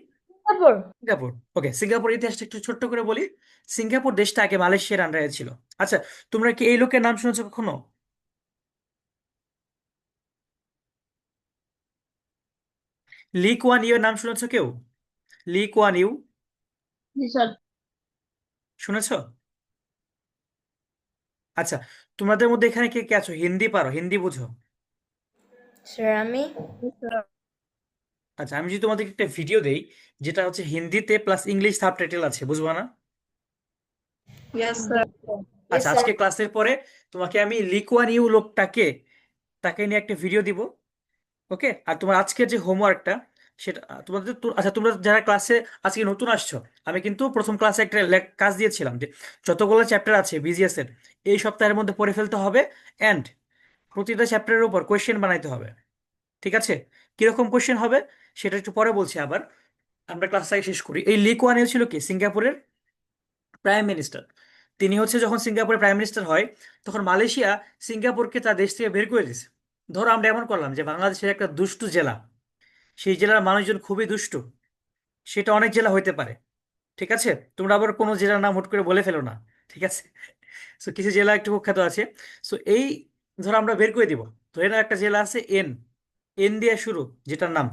তারপর সিঙ্গাপুর। ওকে, সিঙ্গাপুর ইতিহাসটা একটু ছোট্ট করে বলি। সিঙ্গাপুর দেশটা আগে মালয়েশিয়ার আন্ডারে ছিল। আচ্ছা, তোমরা কি এই লোকের নাম শুনেছো কখনো? লি কুয়ান ইউ এর নাম শুনেছো কেউ? লি কুয়ান ইউ, জি স্যার। শুনেছো? আচ্ছা, তোমাদের মধ্যে এখানে কে কে আছো হিন্দি পারো, হিন্দি বুঝো? স্যার আমি। আচ্ছা, আমি যদি তোমাদেরকে একটা ভিডিও দেই যেটা হচ্ছে হিন্দিতে প্লাস ইংলিশ সাবটাইটেল আছে, বুঝবা না? Yes sir. ইয়েস আচ্ছা, স্যার। আজকে ক্লাসের পরে তোমাকে আমি লিকুয়ান ইউ লোকটাকে, তাকে নিয়ে একটা ভিডিও দিব। ওকে, আর তোমার আজকের যে হোমওয়ার্কটা, সেটা আচ্ছা, তোমরা যারা ক্লাসে আজকে নতুন আসছো, আমি কিন্তু প্রথম ক্লাসে একটা কাজ দিয়েছিলাম যে যতগুলো চ্যাপ্টার আছে বিজিএস এর এই সপ্তাহের মধ্যে পড়ে ফেলতে হবে, অ্যান্ড প্রতিটা চ্যাপ্টারের উপর কোয়েশ্চেন বানাইতে হবে, ঠিক আছে? কিরকম কোয়েশ্চেন হবে সেটা একটু পরে বলছি আবার, আমরা ক্লাসটাকে শেষ করি। এই লি কুয়ান ইউ ছিল কি সিঙ্গাপুরের প্রাইম মিনিস্টার। তিনি হচ্ছে যখন সিঙ্গাপুরের প্রাইম মিনিস্টার হয়, তখন মালয়েশিয়া সিঙ্গাপুরকে তার দেশ থেকে বের করে দিয়েছে। ধরো আমরা এমন করলাম যে বাংলাদেশের একটা দুষ্টু জেলা, সেই জেলার মানুষজন খুবই দুষ্টু, সেটা অনেক জেলা হইতে পারে, ঠিক আছে? তোমরা আবার কোনো জেলার নাম হুট করে বলে ফেলো না, ঠিক আছে? সো কিছু জেলা একটু কুখ্যাত আছে। সো এই ধরো আমরা বের করে দিব, ধরে নাও একটা জেলা আছে এন, এন দিয়ে শুরু, যেটার নাম,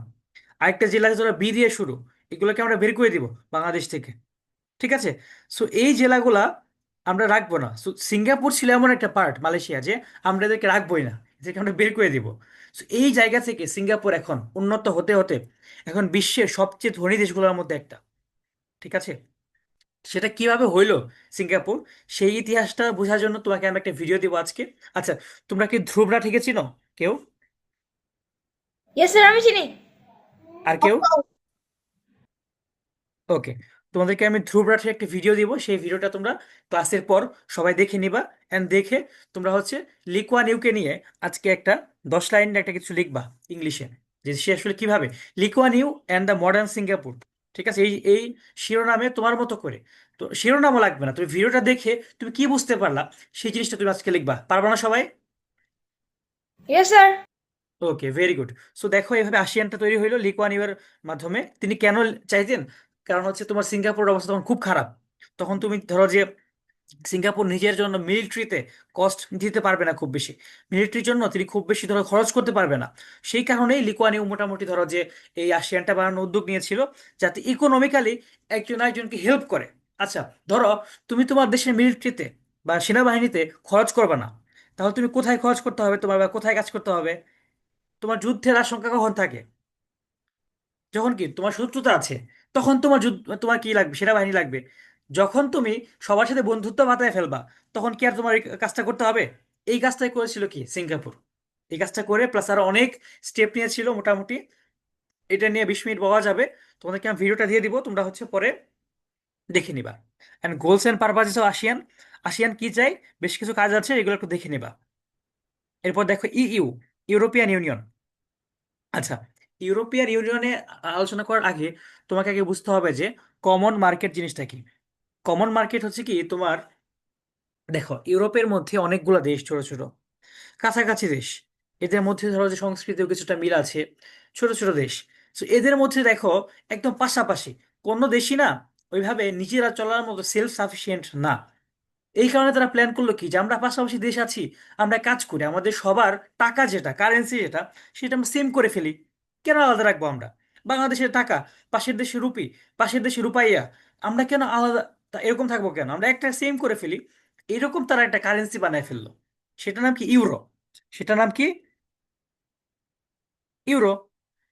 আরেকটা জেলা আছে ধরো বি দিয়ে শুরু, এগুলোকে আমরা বের করে দিব বাংলাদেশ থেকে, ঠিক আছে? সো এই জেলাগুলা আমরা রাখবো না। সো সিঙ্গাপুর ছিল এমন একটা পার্ট মালয়েশিয়া যে আমরা এদেরকে রাখবোই না, এদেরকে আমরা বের করে দিব। সো এই জায়গা থেকে সিঙ্গাপুর এখন উন্নত হতে হতে এখন বিশ্বের সবচেয়ে ধনী দেশগুলোর মধ্যে একটা, ঠিক আছে? সেটা কিভাবে হইলো সিঙ্গাপুর, সেই ইতিহাসটা বোঝার জন্য তোমাকে আমি একটা ভিডিও দিব আজকে। আচ্ছা, তোমরা কি ধ্রুবরা ঠিক চিনো কেউ? ইয়েস স্যার আমি চিনি। আর কেউ? ওকে, তোমাদেরকে আমি ধ্রুব রাঠের একটা ভিডিও দিব, সেই ভিডিওটা তোমরা ক্লাসের পর সবাই দেখে নিবা, অ্যান্ড দেখে তোমরা হচ্ছে লিকুয়া নিউকে নিয়ে আজকে একটা 10 লাইনের একটা কিছু লিখবা ইংলিশে, যে সে আসলে কিভাবে Lee Kuan Yew and the modern Singapore, ঠিক আছে? এই এই শিরোনামে তোমার মতো করে, তো শিরোনামও লাগবে না, তুমি ভিডিওটা দেখে তুমি কি বুঝতে পারলা সেই জিনিসটা তুমি আজকে লিখবা, পারবা না সবাই? Yes sir. Okay, very good. So দেখো এইভাবে আসিয়ানটা তৈরি হইলো লি কুয়ান ইউর মাধ্যমে। তিনি কেন চাইতেন? কারণ হচ্ছে তোমার সিঙ্গাপুরের অবস্থা তখন খুব খারাপ। তখন তুমি ধরো যে সিঙ্গাপুর নিজের জন্য মিলিটারিতে কস্ট দিতে পারবে না খুব বেশি, মিলিটারির জন্য তিনি খুব বেশি ধরো খরচ করতে পারবে না। সেই কারণেই লি কুয়ান ইউ মোটামুটি ধরো যে এই আসিয়ানটা বানানোর উদ্যোগ নিয়েছিল, যাতে ইকোনমিক্যালি একজন আরেকজনকে হেল্প করে। আচ্ছা, ধরো তুমি তোমার দেশের মিলিটারিতে বা সেনাবাহিনীতে খরচ করবে না, তাহলে তুমি কোথায় খরচ করতে হবে তোমার, বা কোথায় কাজ করতে হবে? তোমার যুদ্ধের আশঙ্কা কখন থাকে? যখন কি তোমার শত্রুতা আছে, তখন তোমার তোমার কি লাগবে, সেনাবাহিনী লাগবে। যখন তুমি সবার সাথে বন্ধুত্ব মাথায় ফেলবা, তখন কি আর তোমার এই কাজটা করতে হবে? এই কাজটাই করেছিল কি সিঙ্গাপুর। এই কাজটা করে প্লাস আরো অনেক স্টেপ নিয়েছিল মোটামুটি। এটা নিয়ে 20 মিনিট পাওয়া যাবে, তোমাদেরকে আমি ভিডিওটা দিয়ে দিব, তোমরা হচ্ছে পরে দেখে নিবা। And goals and purposes of ASEAN, ASEAN কি চাই, বেশ কিছু কাজ আছে, এগুলো একটু দেখে নিবা। এরপর দেখো ইইউ, ইউরোপিয়ান ইউনিয়ন। আচ্ছা, ইউরোপিয়ান ইউনিয়নে আলোচনা করার আগে তোমাকে আগে বুঝতে হবে যে কমন মার্কেট জিনিসটা কি। কমন মার্কেট হচ্ছে কি তোমার, দেখো ইউরোপের মধ্যে অনেকগুলো দেশ, ছোট ছোট কাছাকাছি দেশ। এদের মধ্যে ধরো যে সংস্কৃতিও কিছুটা মিল আছে, ছোট ছোট দেশ। তো এদের মধ্যে দেখো একদম পাশাপাশি কোনো দেশই না ওইভাবে নিজেরা চলার মতো সেলফ সাফিসিয়েন্ট না। এই কারণে তারা প্ল্যান করলো কি যে আমরা পাশাপাশি দেশ আছি, আমরা কাজ করি, আমাদের সবার টাকা যেটা কারেন্সি যেটা, সেটা আমরা সেম করে ফেলি। কেন আলাদা রাখবো আমরা? বাংলাদেশের টাকা, পাশের দেশে রুপি, পাশের দেশে রুপাইয়া, আমরা কেন আলাদা? এরকম থাকবো কেন? আমরা একটা সেম করে ফেলি। এরকম তারা একটা কারেন্সি বানায় ফেললো, সেটার নাম কি ইউরো। সেটার নাম কি ইউরো।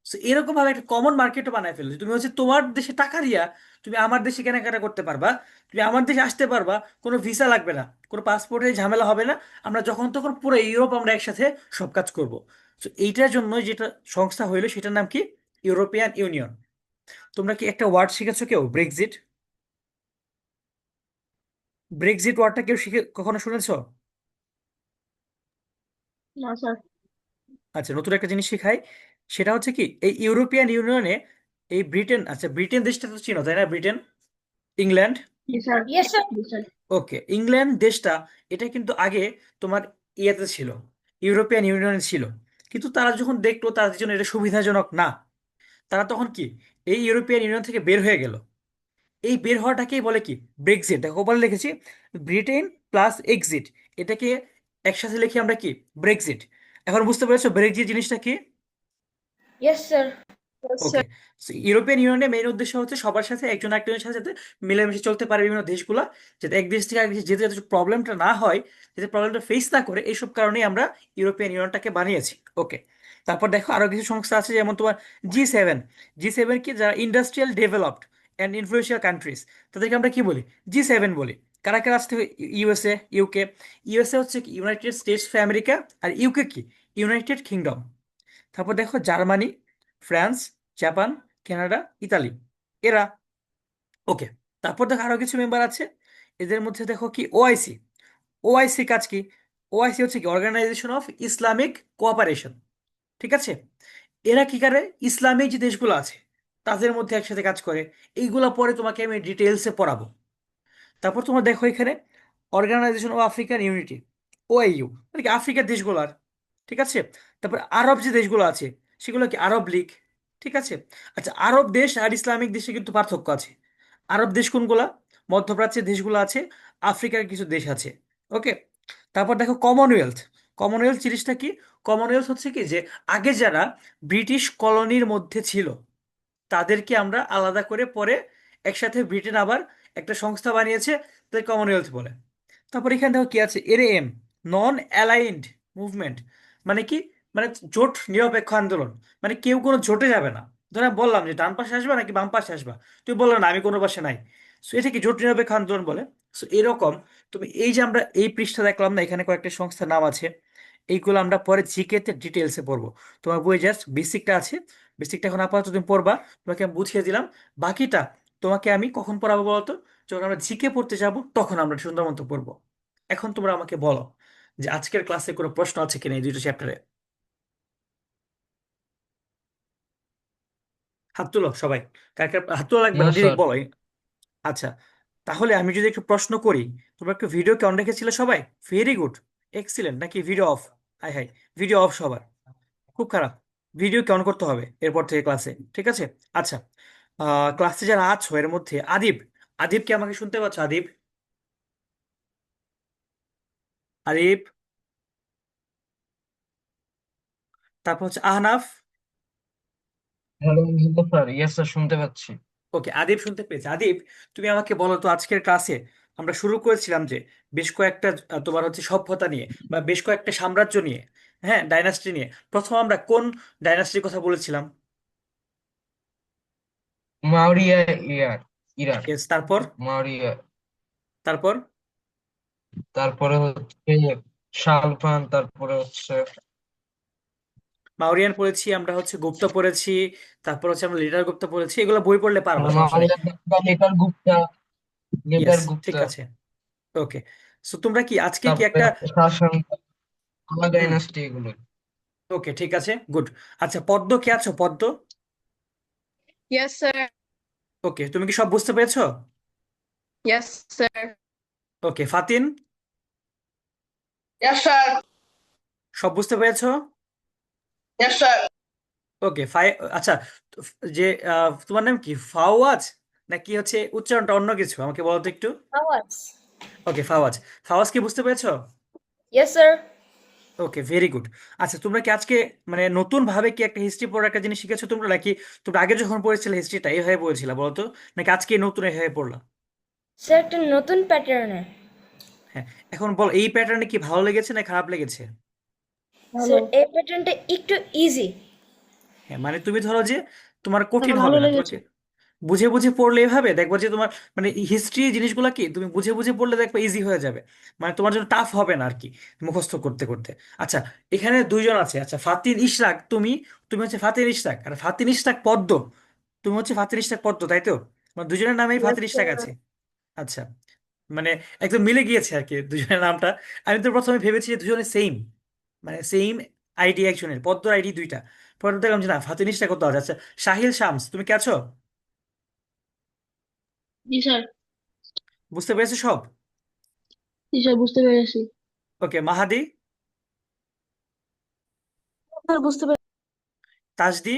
So, এরকম ভাবে একটা কমন মার্কেটও বানায় ফেলছো, তুমি হচ্ছে তোমার দেশে টাকা দিয়া তুমি আমার দেশে কেনাকাটা করতে পারবা, তুমি আমার দেশে আসতে পারবা, কোনো ভিসা লাগবে না, কোনো পাসপোর্টের ঝামেলা হবে না। আমরা যখন তখন পুরো ইউরোপ আমরা একসাথে সব কাজ করব। তো এইটার জন্য যেটা সংস্থা হইলো সেটার নাম কি ইউরোপিয়ান ইউনিয়ন। তোমরা কি একটা ওয়ার্ড শিখেছো কেউ, ব্রেক্সিট? ব্রেক্সিট ওয়ার্ডটা কেউ শিখে কখনো শুনেছো? না স্যার। আচ্ছা, নতুন একটা জিনিস শিখাই। সেটা হচ্ছে কি এই ইউরোপিয়ান ইউনিয়নে এই ব্রিটেন, আচ্ছা ব্রিটেন দেশটা তো চিনো তাই না, ব্রিটেন, ইংল্যান্ড। জি স্যার। Yes sir. জি স্যার। ওকে, ইংল্যান্ড দেশটা এটা কিন্তু আগে তোমার ইয়েতে ছিল, ইউরোপিয়ান ইউনিয়নে ছিল। কিন্তু তারা যখন দেখলো তাদের জন্য এটা সুবিধাজনক না, তারা তখন কি এই ইউরোপিয়ান ইউনিয়ন থেকে বের হয়ে গেল। এই বের হওয়াটাকেই বলে কি ব্রেক্সিট। দেখো বলে লিখেছি ব্রিটেন প্লাস এক্সিট, এটাকে একসাথে লিখি আমরা কি ব্রেক্সিট। এখন বুঝতে পেরেছো ব্রেক্সিট জিনিসটা কি? Yes sir. ওকে, ইউরোপিয়ান ইউনিয়নের মেইন উদ্দেশ্য হচ্ছে সবার সাথে, একজন আরেকজনের সাথে যাতে মিলেমিশে চলতে পারে বিভিন্ন দেশগুলা, যাতে এক দেশ থেকে আরেক দেশে যেতে যাতে প্রবলেমটা না হয়, যাতে প্রবলেমটা ফেস না করে, এইসব কারণেই আমরা ইউরোপিয়ান ইউনিয়নটাকে বানিয়েছি। ওকে, তারপর দেখো আরো কিছু সংস্থা আছে, যেমন তোমার G7। G7 কি, যারা industrial developed and influential countries, তাদেরকে আমরা কি বলি, G7 বলি। কারা কারা আসতে? USA, UK. ইউএসএ হচ্ছে কি ইউনাইটেড স্টেটস অফ আমেরিকা, আর ইউকে কি ইউনাইটেড কিংডম। তারপর দেখো Germany, France, Japan, Canada, Italy, এরা। ওকে, তারপর দেখো আরো কিছু মেম্বার আছে, এদের মধ্যে দেখো কি ওআইসি। ওআইসি কাজ কি? ওআইসি হচ্ছে কি অর্গানাইজেশন অফ ইসলামিক কোঅপারেশন। ঠিক আছে, এরা কি করে ইসলামিক যে দেশগুলো আছে তাদের মধ্যে একসাথে কাজ করে। এইগুলা পরে তোমাকে আমি ডিটেলসে পড়াবো। তারপর তোমরা দেখো এখানে অর্গানাইজেশন অফ আফ্রিকান ইউনিটি, ওআইইউ, মানে কি আফ্রিকার দেশগুলোর। ঠিক আছে, তারপর আরব যে দেশগুলো আছে সেগুলো কি আরব লীগ। ঠিক আছে। আচ্ছা, আরব দেশ আর ইসলামিক দেশে কিন্তু পার্থক্য আছে। আরব দেশ কোনগুলা? মধ্যপ্রাচ্যের দেশগুলো আছে, আফ্রিকার কিছু দেশ আছে। ওকে, তারপর দেখো কমনওয়েলথ। কমনওয়েলথ জিনিসটা কি? কমনওয়েলথ হচ্ছে কি যে আগে যারা ব্রিটিশ কলোনির মধ্যে ছিল তাদেরকে আমরা আলাদা করে পরে একসাথে ব্রিটেন আবার একটা সংস্থা বানিয়েছে, তাদের কমনওয়েলথ বলে। তারপর এখানে দেখো কি আছে, এরএএম, নন অ্যালাইন্ড মুভমেন্ট। মানে কি, মানে জোট নিরপেক্ষ আন্দোলন। মানে কেউ কোনো জোটে যাবে না। ধর আমি বললাম যে ডান পাশে আসবা নাকি বাম পাশে আসবা, তুই বললো না আমি কোনো পাশে নাই, সো এটা কি জোট নিরপেক্ষ আন্দোলন বলে। সো এরকম তুমি এই যে আমরা এই পৃষ্ঠা দেখলাম না, এখানে কয়েকটা সংস্থার নাম আছে, এইগুলো আমরা পরে জিকে তে ডিটেলসে পড়বো। তোমার বই জাস্ট বেসিকটা আছে, বেসিকটা এখন আপাতত তুমি পড়বা, তোমাকে আমি বুঝিয়ে দিলাম। বাকিটা তোমাকে আমি কখন পড়াবো বলতো, যখন আমরা জিকে পড়তে যাব তখন আমরা সুন্দর মতো পড়বো। এখন তোমরা আমাকে বলো যে আজকের ক্লাসে কোনো প্রশ্ন আছে কিনা এই দুটো চ্যাপ্টারে। হাত তুলো সবাই, কার কার হাত তোলা লাগবে নো না, ডিরেক্ট স্যার। বলো। আচ্ছা, তাহলে আমি যদি একটু প্রশ্ন করি, তোমরা একটু ভিডিও কি অন রেখেছিলে সবাই? Very good, excellent. নাকি ভিডিও অফ? হাই হাই, ভিডিও অফ সবার, খুব খারাপ। ভিডিও কি অন করতে হবে এরপর থেকে ক্লাসে, ঠিক আছে? আচ্ছা, ক্লাসে যারা আছো এর মধ্যে আদিব, আদিব কি আমাকে শুনতে পাচ্ছ? আদিব, আরিফ, তারপর হচ্ছে Ahnaf. Hello sir, yes sir, শুনতে পাচ্ছি। ওকে, আদিব শুনতে পেয়েছে। আদিব, তুমি আমাকে বলো তো আজকের ক্লাসে আমরা শুরু করেছিলাম যে বেশ কয়েকটা তোমার হচ্ছে সভ্যতা নিয়ে বা বেশ কয়েকটা সাম্রাজ্য নিয়ে, হ্যাঁ ডাইনাস্টি নিয়ে। প্রথম আমরা কোন ডাইনাস্টির কথা বলেছিলাম? মাউরিয়া ইরার ইয়েস, তারপর? মাউরিয়া। তারপর তারপরে হচ্ছে শালপান, তারপরে হচ্ছে মাউরিয়ান পড়েছি আমরা, হচ্ছে গুপ্ত পড়েছি, তারপর হচ্ছে আমরা লিডার গুপ্ত পড়েছি, এগুলো বই পড়লে পারবা, সমস্যা নেই। মাউরিয়া বা লেটার গুপ্তা, ইয়েস, লেটার ঠিক গুপ্তা। আছে। ওকে, সো তোমরা কি আজকে কি তারপরে একটা, শাসন, আলা হুম, ডাইনাস্টি, এগুলো। ওকে ঠিক আছে, গুড। আচ্ছা, পদ্ম কে আছো, পদ্ম? Yes, sir. ওকে, তুমি কি সব বুঝতে পেরেছো? Yes, sir. ওকে, ফাতিন, Yes, sir. সব বুঝতে পেরেছো? Yes, sir. ওকে, আচ্ছা, যে তোমার নাম কি, ফাওয়াজ নাকি হচ্ছে উচ্চারণটা অন্য কিছু, আমাকে বলো তো একটু। আওয়াজ। ওকে, ফাওয়াজ। ফাওয়াজ কি বুঝতে পেরেছো? Yes sir. Okay, very good. আচ্ছা, তোমরা কি আজকে মানে নতুন ভাবে কি একটা হিস্ট্রি পড়ার একটা জিনিস শিখেছো তোমরা, নাকি তোমরা আগে যখন পড়েছিলে হিস্ট্রিটা এইভাবে পড়েছিল বলো তো, নাকি আজকে নতুন এভাবে পড়লা? স্যার একটা নতুন প্যাটার্নে। হ্যাঁ, এখন বল, এই প্যাটার্নে কি ভালো লেগেছে না খারাপ লেগেছে? ভালো। স্যার এই প্যাটার্নটা একটু ইজি। হ্যাঁ, মানে তুমি ধরো যে তোমার কঠিন ভালো হবে না, লেগেছে। তোমাকে বুঝে বুঝে পড়লে এভাবে দেখবো যে তোমার মানে হিস্ট্রি জিনিসগুলো কি তুমি বুঝে বুঝে পড়লে দেখবে ইজি হয়ে যাবে, মানে তোমার জন্য টাফ হবে না আর কি মুখস্থ করতে করতে। আচ্ছা, এখানে দুইজন আছে, আচ্ছা ফাতিন ইশরাক, তুমি তুমি হচ্ছে ফাতিন ইশরাক, আর ফাতিন ইশরাক পদ্ম, তুমি হচ্ছে ফাতিন ইশরাক পদ্ম, তাই তো? মানে দুজনের নামেই ইয়েস ফাতিন ইশরাক স্যার। আছে। আচ্ছা, মানে একদম মিলে গিয়েছে আর কি দুজনের নামটা। আমি তো প্রথমে ভেবেছি যে দুজনে সেম, মানে সেম আইডি একজনের, পদ্ম আইডি দুইটা। পরে দেখলাম যে না, ফাতিন ইশরাক কত আছে। আচ্ছা, সাহিল শামস, তুমি কে আছো? জি স্যার। বুঝতে পেরেছো সব? জি স্যার, বুঝতে পেরেছি। ওকে, মাহাদি, স্যার বুঝতে পেরেছি। তাজদি।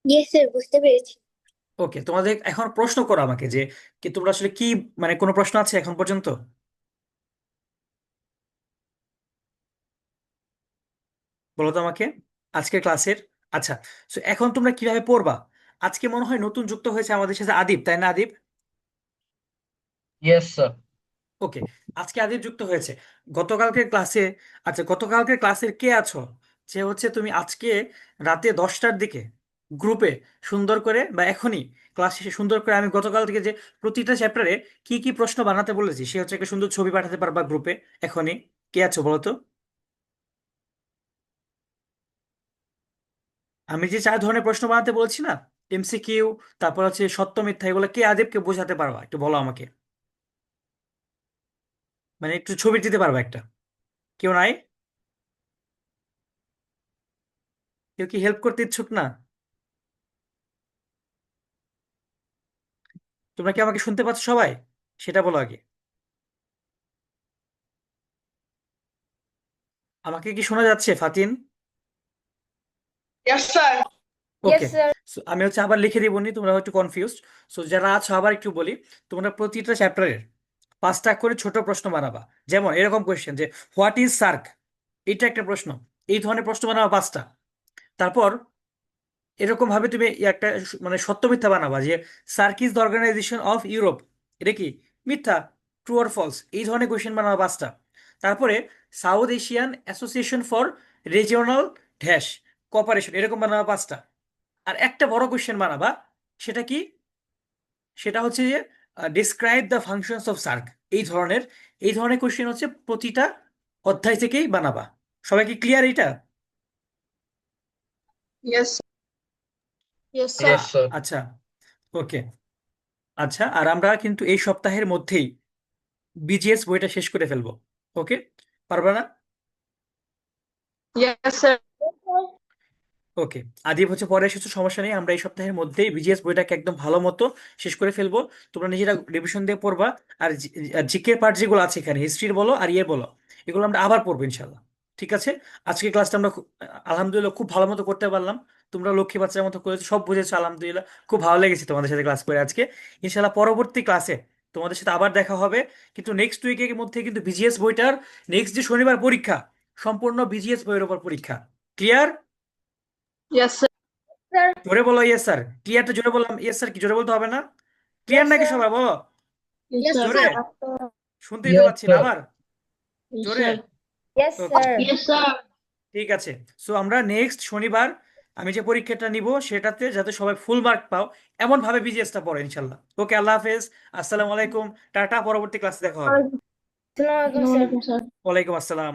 ইয়েস স্যার বুঝতে পেরেছি। ওকে, তোমাদের এখন প্রশ্ন করো আমাকে যে কি তোমরা আসলে কি, মানে কোনো প্রশ্ন আছে এখন পর্যন্ত? বলো তো আমাকে আজকের ক্লাসের। আচ্ছা, তো এখন তোমরা কিভাবে পড়বা? আজকে মনে হয় নতুন যুক্ত হয়েছে আমাদের সাথে আদিব, তাই না আদিব? Yes sir. ওকে, আজকে আদিব যুক্ত হয়েছে গতকালকের ক্লাসে। আচ্ছা, গতকালকের ক্লাসের কে আছো যে হচ্ছে তুমি আজকে রাতে 10টার দিকে গ্রুপে সুন্দর করে বা এখনই ক্লাস শেষে সুন্দর করে, আমি গতকাল থেকে যে প্রতিটা চ্যাপ্টারে কি কি প্রশ্ন বানাতে বলেছি সে হচ্ছে একটা সুন্দর ছবি পাঠাতে পারবা গ্রুপে এখনই? কে আছো বলো তো? আমি যে 4 ধরনের প্রশ্ন বানাতে বলছি না, এমসিকিউ, তারপর হচ্ছে সত্য মিথ্যা, এগুলো কে আদিবকে বোঝাতে পারবা, একটু বলো আমাকে, মানে একটু ছবি দিতে পারবা একটা? কেউ নাই? কেউ কি হেল্প করতে ইচ্ছুক না? তোমরা কি আমাকে শুনতে পাচ্ছ সবাই? সেটা বলো আগে। আমাকে কি শোনা যাচ্ছে Fatin? Yes, sir. Yes okay, sir. আমি হচ্ছে আবার লিখে দিব নি, তোমরা একটু কনফিউজড। সো যারা আছো আবার একটু বলি, তোমরা প্রতিটা চ্যাপ্টারের 5টা করে ছোট প্রশ্ন বানাবা। যেমন এরকম কোয়েশ্চেন যে হোয়াট ইজ সার্ক, এটা একটা প্রশ্ন, এই ধরনের প্রশ্ন বানাবা 5টা। তারপর এরকম ভাবে তুমি একটা মানে সত্য মিথ্যা বানাবা যে SAARC is the organisation of Europe, এটা কি মিথ্যা, ট্রু অর ফলস, এই ধরনের কোয়েশ্চেন বানাবা 5টা। তারপরে south Asian association for regional dash cooperation, এরকম বানাবা 5টা। আর একটা বড় কোয়েশ্চেন বানাবা, সেটা কি, সেটা হচ্ছে যে describe the functions of SAARC, এই ধরনের কোয়েশ্চেন হচ্ছে প্রতিটা অধ্যায় থেকেই বানাবা। সবাই কি ক্লিয়ার এটা? Yes. Yes sir. Yes sir. আচ্ছা, ওকে। আচ্ছা, আর আমরা কিন্তু এই সপ্তাহের মধ্যেই বিজিএস বইটা শেষ করে ফেলবো। ওকে, পারবে না? Yes, sir. ওকে, আদিব হচ্ছে পরে এসেছো, সমস্যা নেই, আমরা এই সপ্তাহের মধ্যেই বিজিএস বইটাকে একদম ভালো মতো শেষ করে ফেলবো। তোমরা নিজেরা রিভিশন দিয়ে পড়বা। আর জিকে পার্ট যেগুলো আছে এখানে, হিস্ট্রির বলো আর ইয়ে বলো, এগুলো আমরা আবার পড়বো ইনশাল্লাহ। ঠিক আছে, আজকে ক্লাসটা আমরা আলহামদুলিল্লাহ খুব ভালো মতো করতে পারলাম। তোমরা লক্ষ্মী বাচ্চার মতো করেছো, সব বুঝেছো আলহামদুলিল্লাহ, খুব ভালো লেগেছে তোমাদের সাথে ক্লাস করে আজকে। ইনশাল্লাহ পরবর্তী ক্লাসে তোমাদের সাথে আবার দেখা হবে, কিন্তু নেক্সট উইকের মধ্যে কিন্তু বিজিএস বইটার নেক্সট যে শনিবার পরীক্ষা, সম্পূর্ণ বিজিএস বইয়ের উপর পরীক্ষা। ক্লিয়ার? Yes, sir. স্যার। জোরে বলো ইয়েস স্যার। ক্লিয়ারটা জোরে বললাম, ইয়েস স্যার কি জোরে বলতে হবে না? ক্লিয়ার ইয়েস নাকি স্যার। সবাই বলো? Yes yes sir. জোরে, স্যার। শুনতেই তো ইয়েস পাচ্ছি না স্যার। আবার, ইয়েস জোরে। Sir. Yes okay, sir. Yes sir. ঠিক আছে। সো আমরা নেক্সট শনিবার আমি যে পরীক্ষাটা নিব সেটাতে যাতে সবাই ফুল মার্ক পাও এমন ভাবে বিজিএসটা পড়ো ইনশাল্লাহ। ওকে, আল্লাহ হাফেজ, আসসালামু আলাইকুম, টাটা, পরবর্তী ক্লাসে দেখা হবে। আসসালামু আলাইকুম স্যার। ওয়ালাইকুম স্যার। ওয়ালাইকুম আসসালাম।